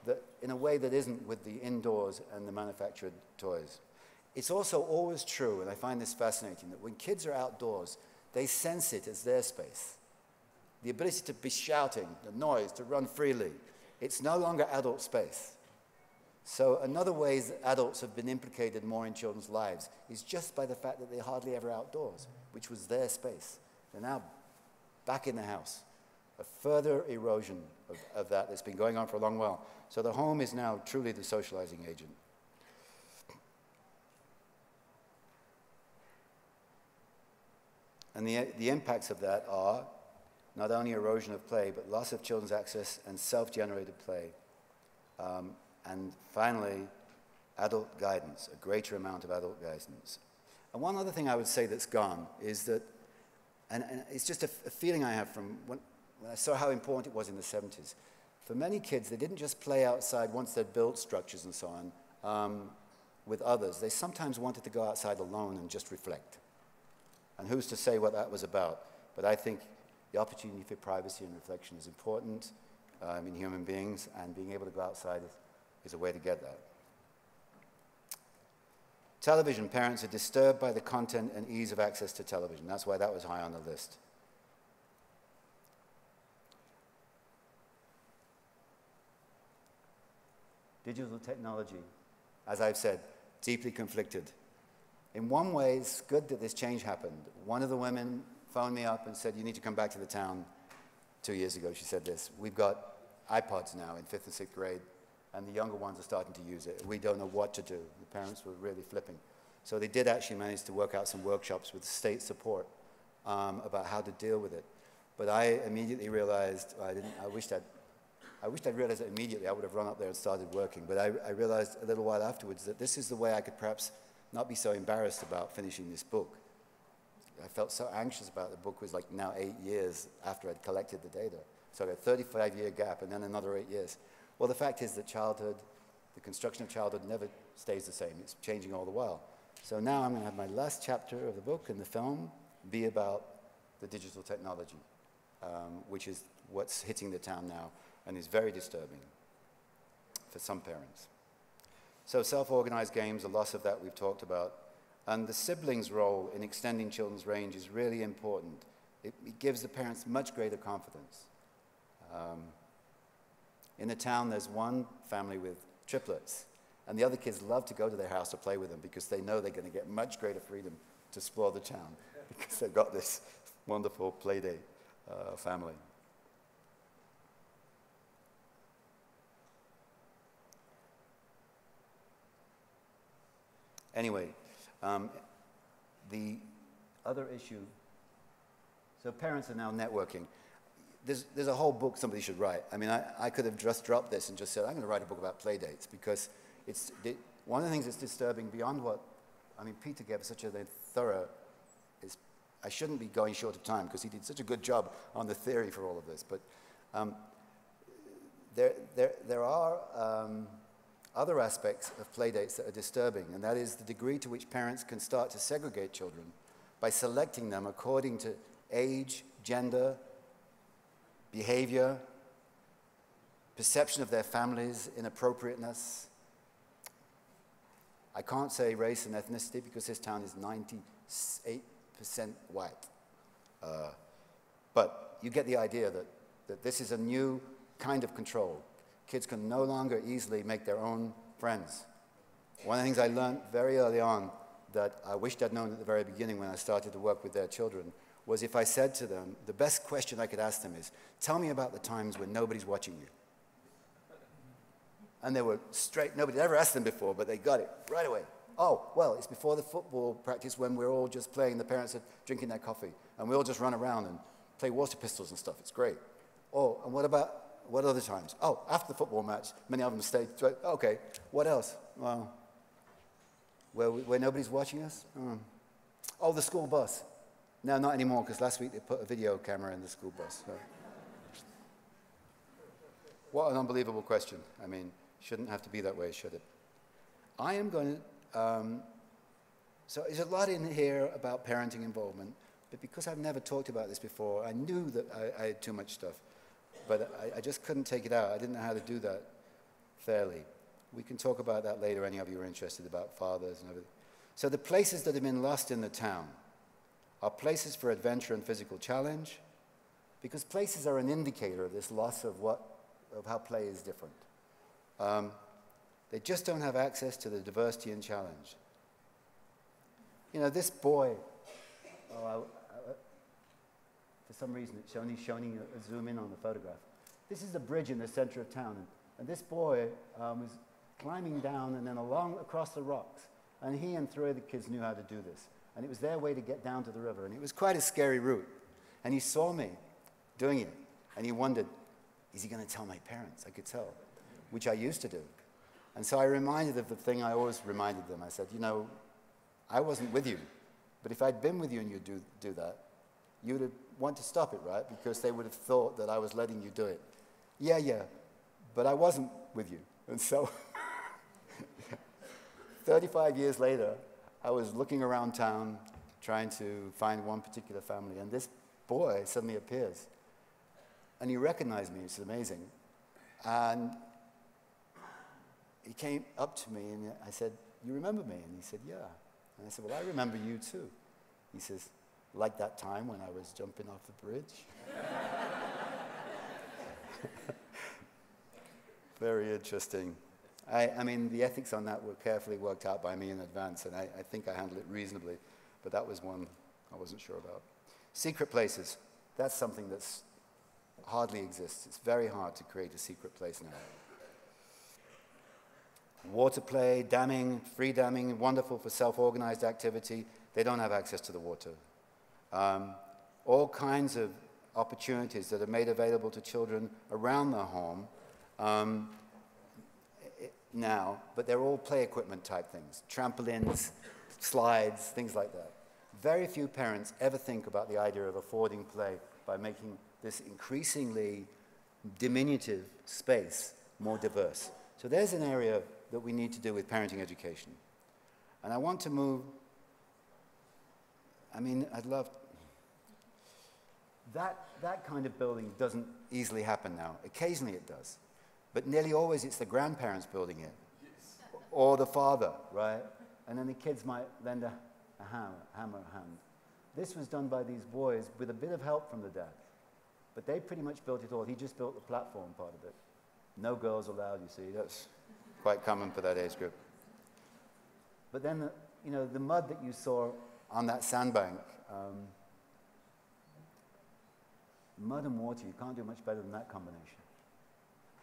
Speaker 6: that, in a way that isn't with the indoors and the manufactured toys. It's also always true, and I find this fascinating, that when kids are outdoors, they sense it as their space. The ability to be shouting, the noise, to run freely, it's no longer adult space. So another way that adults have been implicated more in children's lives is just by the fact that they're hardly ever outdoors, which was their space. They're now back in the house. A further erosion of that that's been going on for a long while. So the home is now truly the socializing agent. And the impacts of that are not only erosion of play, but loss of children's access and self-generated play. And finally, adult guidance, a greater amount of adult guidance. And one other thing I would say that's gone is that, and it's just a feeling I have from when I saw how important it was in the 70s. For many kids, they didn't just play outside once they'd built structures and so on with others. They sometimes wanted to go outside alone and just reflect. And who's to say what that was about? But I think the opportunity for privacy and reflection is important in human beings, and being able to go outside is a way to get that. Television, parents are disturbed by the content and ease of access to television. That's why that was high on the list. Digital technology, as I've said, deeply conflicted. In one way, it's good that this change happened. One of the women phoned me up and said, you need to come back to the town. 2 years ago, she said this. We've got iPods now in 5th and 6th grade, and the younger ones are starting to use it. We don't know what to do. The parents were really flipping. So they did actually manage to work out some workshops with state support about how to deal with it. But I immediately realized, I wished I'd realized it immediately. I would have run up there and started working. But I realized a little while afterwards that this is the way I could perhaps not be so embarrassed about finishing this book. I felt so anxious about the book. It was like now 8 years after I'd collected the data. So I had a 35-year gap and then another 8 years. Well, the fact is that childhood, the construction of childhood never stays the same. It's changing all the while. So now I'm going to have my last chapter of the book and the film be about the digital technology, which is what's hitting the town now and is very disturbing for some parents. So self-organized games, the loss of that we've talked about, and the siblings' role in extending children's range is really important. It gives the parents much greater confidence. In the town, there's one family with triplets, and the other kids love to go to their house to play with them because they know they're going to get much greater freedom to explore the town because they've got this wonderful play date family. Anyway, the other issue, so parents are now networking. There's a whole book somebody should write. I mean, I could have just dropped this and just said, I'm going to write a book about play dates because one of the things that's disturbing beyond what, I mean, Peter gave such a thorough, I shouldn't be going short of time because he did such a good job on the theory for all of this, but there are other aspects of play dates that are disturbing, and that is the degree to which parents can start to segregate children by selecting them according to age, gender, behavior, perception of their families, inappropriateness. I can't say race and ethnicity because this town is 98% white. But you get the idea that this is a new kind of control. Kids can no longer easily make their own friends. One of the things I learned very early on that I wished I'd known at the very beginning when I started to work with their children was if I said to them, the best question I could ask them is, tell me about the times when nobody's watching you. And they were straight, nobody had ever asked them before, but they got it right away. Oh, well, it's before the football practice when we're all just playing, the parents are drinking their coffee, and we all just run around and play water pistols and stuff. It's great. Oh, and what other times? Oh, after the football match, many of them stayed. Okay, what else? Well, where nobody's watching us? Oh, the school bus. No, not anymore, because last week they put a video camera in the school bus. So. What an unbelievable question. I mean, shouldn't have to be that way, should it? I am going to, so there's a lot in here about parenting involvement, but because I've never talked about this before, I knew that I had too much stuff, but I just couldn't take it out. I didn't know how to do that fairly. We can talk about that later, any of you are interested about fathers and everything. So the places that have been lost in the town are places for adventure and physical challenge, because places are an indicator of this loss of how play is different. They just don't have access to the diversity and challenge. You know, this boy, for some reason it's only showing a zoom in on the photograph. This is the bridge in the center of town, and this boy was climbing down and then across the rocks, and he and 3 other kids knew how to do this. And it was their way to get down to the river. And it was quite a scary route. And he saw me doing it. And he wondered, is he going to tell my parents? I could tell, which I used to do. And so I reminded of the thing I always reminded them. I said, you know, I wasn't with you. But if I'd been with you and you do that, you would want to stop it, right? Because they would have thought that I was letting you do it. Yeah, but I wasn't with you. And so 35 years later, I was looking around town trying to find one particular family, and this boy suddenly appears. And he recognized me, it's amazing. And he came up to me and I said, you remember me? And he said, yeah. And I said, well, I remember you too. He says, like that time when I was jumping off the bridge? Very interesting. I mean, the ethics on that were carefully worked out by me in advance, and I think I handled it reasonably, but that was one I wasn't sure about. Secret places. That's something that's hardly exists. It's very hard to create a secret place now. Water play, damming, free damming, wonderful for self-organized activity. They don't have access to the water. All kinds of opportunities that are made available to children around their home now, but they're all play equipment type things. Trampolines, slides, things like that. Very few parents ever think about the idea of affording play by making this increasingly diminutive space more diverse. So there's an area that we need to do with parenting education. And I want to move, I mean, I'd love, that kind of building doesn't easily happen now. Occasionally it does. But nearly always it's the grandparents building it, or the father, right? And then the kids might lend a hammer hand. This was done by these boys with a bit of help from the dad. But they pretty much built it all. He just built the platform part of it. No girls allowed, you see. That's quite common for that age group. But then, you know, the mud that you saw on that sandbank, mud and water, you can't do much better than that combination.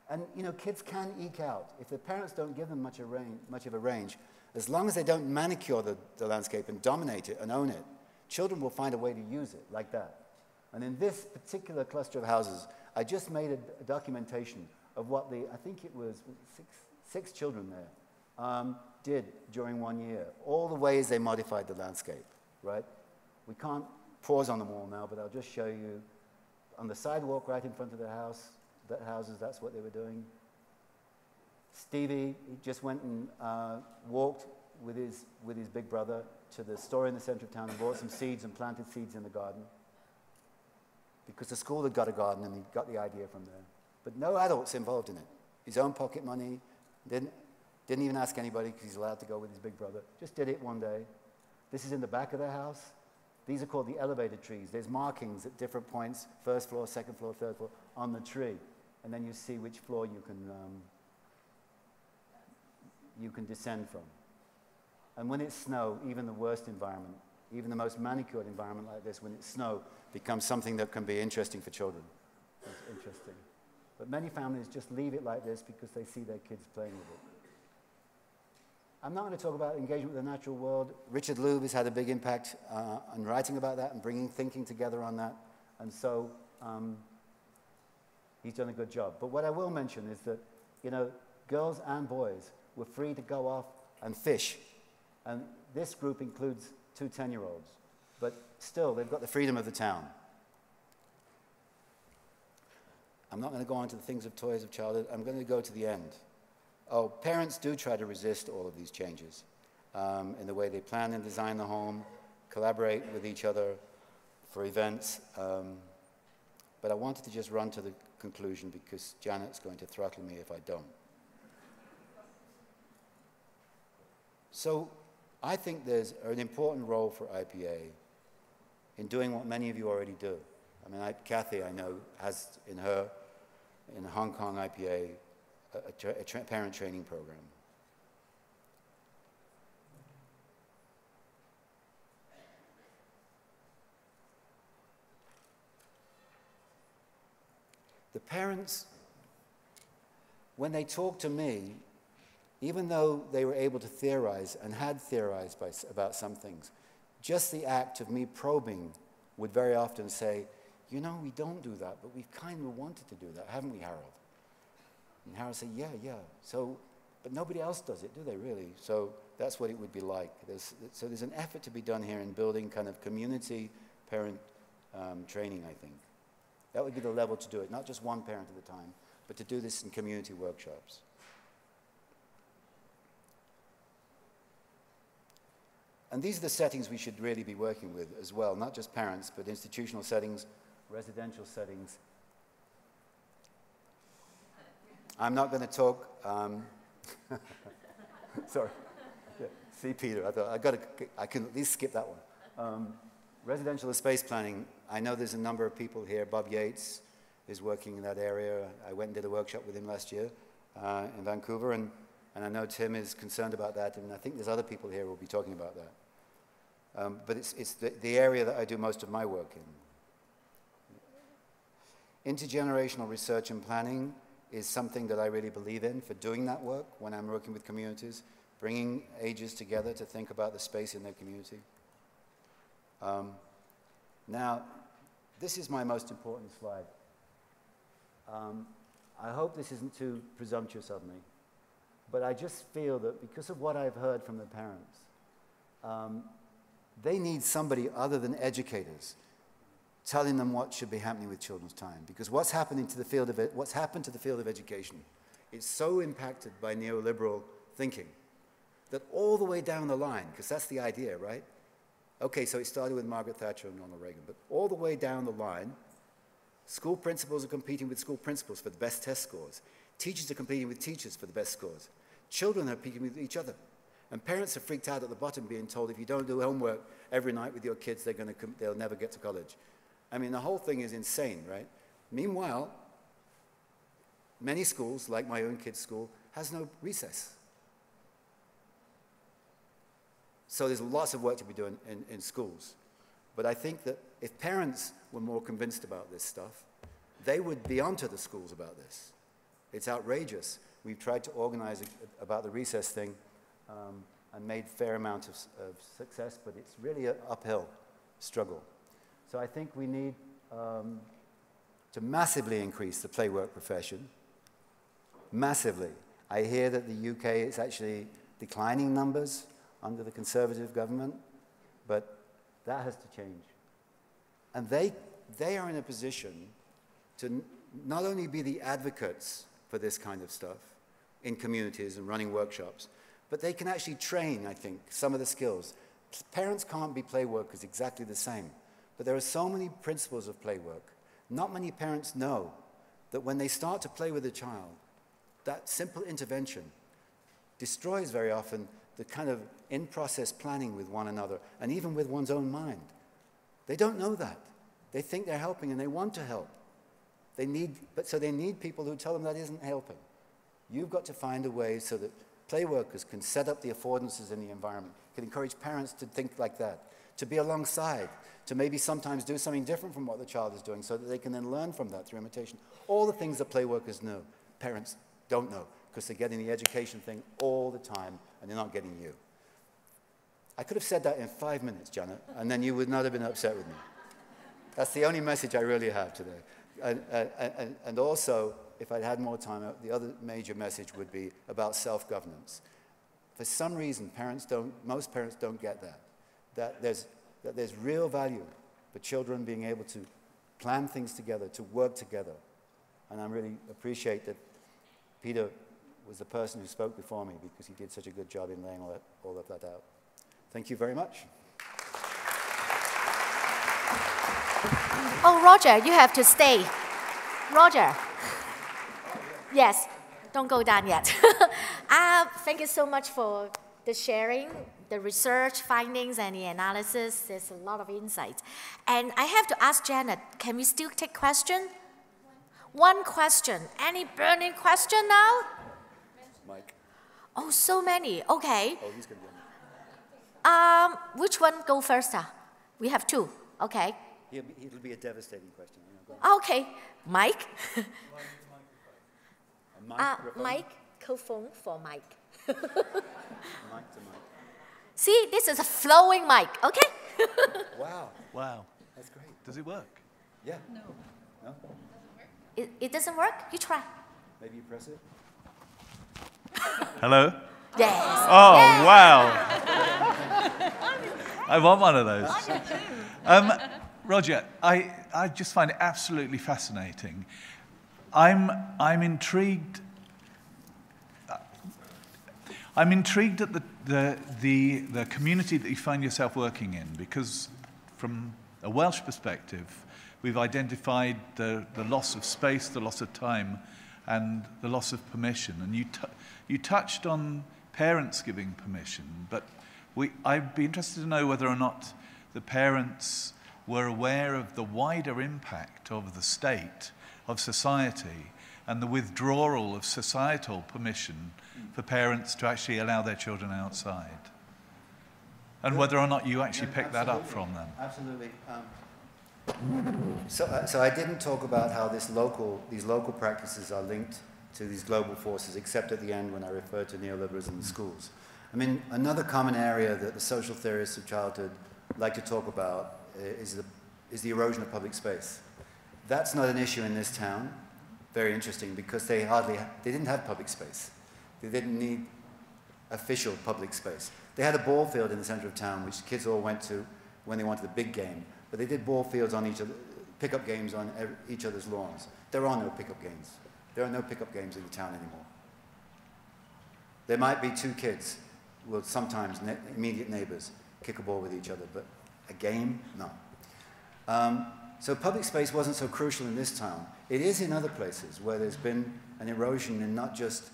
Speaker 6: And, you know, kids can eke out. If the parents don't give them much of a range, as long as they don't manicure the landscape and dominate it and own it, children will find a way to use it like that. And in this particular cluster of houses, I just made a documentation of what I think it was six children there, did during 1 year. All the ways they modified the landscape, right? We can't pause on them all now, but I'll just show you on the sidewalk right in front of the house, that's what they were doing. Stevie, he just went and walked with his big brother to the store in the center of town and bought some seeds and planted seeds in the garden. Because the school had got a garden and he got the idea from there. But no adults involved in it. His own pocket money, didn't even ask anybody because he's allowed to go with his big brother. Just did it one day. This is in the back of the house. These are called the elevator trees. There's markings at different points, first floor, second floor, third floor, on the tree. And then you see which floor you can descend from. And when it's snow, even the worst environment, even the most manicured environment like this, when it's snow, becomes something that can be interesting for children. It's interesting. But many families just leave it like this because they see their kids playing with it. I'm not going to talk about engagement with the natural world. Richard Loeb has had a big impact on writing about that and bringing thinking together on that. And so he's done a good job. But what I will mention is that, you know, girls and boys were free to go off and fish. And this group includes 2 10-year-olds. But still, they've got the freedom of the town. I'm not going to go on to the things of toys of childhood. I'm going to go to the end. Oh, parents do try to resist all of these changes in the way they plan and design the home, collaborate with each other for events. But I wanted to just run to the conclusion because Janet's going to throttle me if I don't. So I think there's an important role for IPA in doing what many of you already do. I mean, Kathy, I know, has in Hong Kong IPA, a parent training program. The parents, when they talk to me, even though they were able to theorize and had theorized about some things, just the act of me probing would very often say, you know, we don't do that, but we've kind of wanted to do that, haven't we, Harold? And Harold said, yeah. So, but nobody else does it, do they really? So that's what it would be like. So there's an effort to be done here in building kind of community parent training, I think. That would be the level to do it, not just one parent at a time, but to do this in community workshops. And these are the settings we should really be working with as well, not just parents, but institutional settings, residential settings. I'm not going to talk, sorry. Yeah. See, Peter, I thought I can at least skip that one. Residential space planning, I know there's a number of people here. Bob Yates is working in that area. I went and did a workshop with him last year in Vancouver, and I know Tim is concerned about that, and I think there's other people here who will be talking about that. But it's the area that I do most of my work in. Intergenerational research and planning is something that I really believe in for doing that work when I'm working with communities, bringing ages together to think about the space in their community. Now, this is my most important slide. I hope this isn't too presumptuous of me, but I just feel that because of what I've heard from the parents, they need somebody other than educators telling them what should be happening with children's time. Because what's happened to the field of education is so impacted by neoliberal thinking that all the way down the line, because that's the idea, right? Okay, so it started with Margaret Thatcher and Ronald Reagan, but all the way down the line, school principals are competing with school principals for the best test scores. Teachers are competing with teachers for the best scores. Children are competing with each other. And parents are freaked out at the bottom being told if you don't do homework every night with your kids, they'll never get to college. I mean, the whole thing is insane, right? Meanwhile, many schools, like my own kid's school, has no recess. So there's lots of work to be done in schools. But I think that if parents were more convinced about this stuff, they would be onto the schools about this. It's outrageous. We've tried to organize about the recess thing and made a fair amount of success, but it's really an uphill struggle. So I think we need to massively increase the play work profession, massively. I hear that the UK is actually declining numbers under the Conservative government, but that has to change. And they are in a position to not only be the advocates for this kind of stuff in communities and running workshops, but they can actually train, I think, some of the skills. Parents can't be play workers exactly the same, but there are so many principles of play work. Not many parents know that when they start to play with a child, that simple intervention destroys very often the kind of in-process planning with one another and even with one's own mind. They don't know that. They think they're helping and they want to help. So they need people who tell them that isn't helping. You've got to find a way so that play workers can set up the affordances in the environment, can encourage parents to think like that, to be alongside, to maybe sometimes do something different from what the child is doing so that they can then learn from that through imitation. All the things that play workers know, parents don't know because they're getting the education thing all the time and they're not getting you. I could have said that in 5 minutes, Janet, and then you would not have been upset with me. That's the only message I really have today. And also, if I'd had more time, the other major message would be about self-governance. For some reason, most parents don't get that there's real value for children being able to plan things together, to work together. And I really appreciate that Peter was the person who spoke before me because he did such a good job in laying all of that out. Thank you very much.
Speaker 1: Oh, Roger, you have to stay. Roger. Yes, don't go down yet. Thank you so much for the sharing, the research findings and the analysis. There's a lot of insight. And I have to ask Janet, can we still take questions? One question. Any burning question now?
Speaker 6: Mike.
Speaker 1: Oh, so many. Okay.
Speaker 6: Oh, he's going to be on.
Speaker 1: Which one go first? We have two. Okay.
Speaker 6: It'll be a devastating question.
Speaker 1: Okay. Mike? Microphone for Mike.
Speaker 6: Mic to mic.
Speaker 1: See, this is a flowing mic, okay?
Speaker 6: Wow,
Speaker 7: Wow.
Speaker 6: that's great.
Speaker 7: Does it work?
Speaker 6: Yeah. No?
Speaker 1: It doesn't work? You try.
Speaker 6: Maybe you press it?
Speaker 7: Hello?
Speaker 1: Yes.
Speaker 7: Oh, wow. I want one of those. Roger, I just find it absolutely fascinating. I'm intrigued. I'm intrigued at the community that you find yourself working in, because from a Welsh perspective, we've identified the loss of space, the loss of time, and the loss of permission. And you touched on parents giving permission, but I'd be interested to know whether or not the parents were aware of the wider impact of the state, of society, and the withdrawal of societal permission for parents to actually allow their children outside. And whether or not you actually picked that up from them.
Speaker 6: Absolutely. So I didn't talk about how these local practices are linked to these global forces, except at the end when I referred to neoliberalism in schools. I mean, another common area that the social theorists of childhood like to talk about is the erosion of public space. That's not an issue in this town. Very interesting, because they didn't have public space. They didn't need official public space. They had a ball field in the center of town, which kids all went to when they wanted the big game. But they did ball fields on pickup games on each other's lawns. There are no pickup games. There are no pickup games in the town anymore. There might be two kids, well, sometimes immediate neighbors, kick a ball with each other, but a game, no. So public space wasn't so crucial in this town. It is in other places where there's been an erosion in not just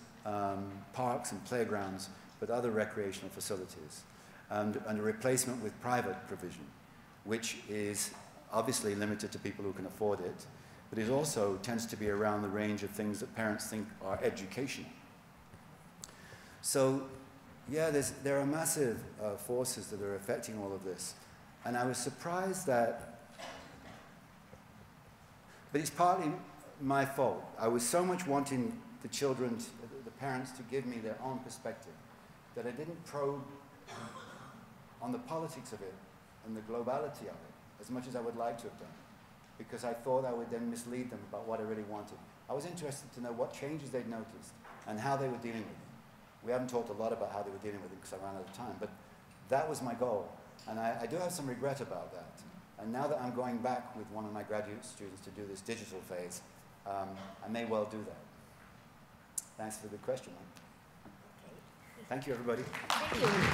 Speaker 6: parks and playgrounds, but other recreational facilities, and a replacement with private provision, which is obviously limited to people who can afford it, but it also tends to be around the range of things that parents think are educational. So, yeah, there are massive forces that are affecting all of this. And I was surprised that, but it's partly my fault. I was so much wanting the children, the parents, to give me their own perspective that I didn't probe on the politics of it and the globality of it as much as I would like to have done, because I thought I would then mislead them about what I really wanted. I was interested to know what changes they'd noticed and how they were dealing with them. We haven't talked a lot about how they were dealing with it because I ran out of time, but that was my goal. And I do have some regret about that. And now that I'm going back with one of my graduate students to do this digital phase, I may well do that. Thanks for the question. Thank you, everybody.
Speaker 1: Thank you.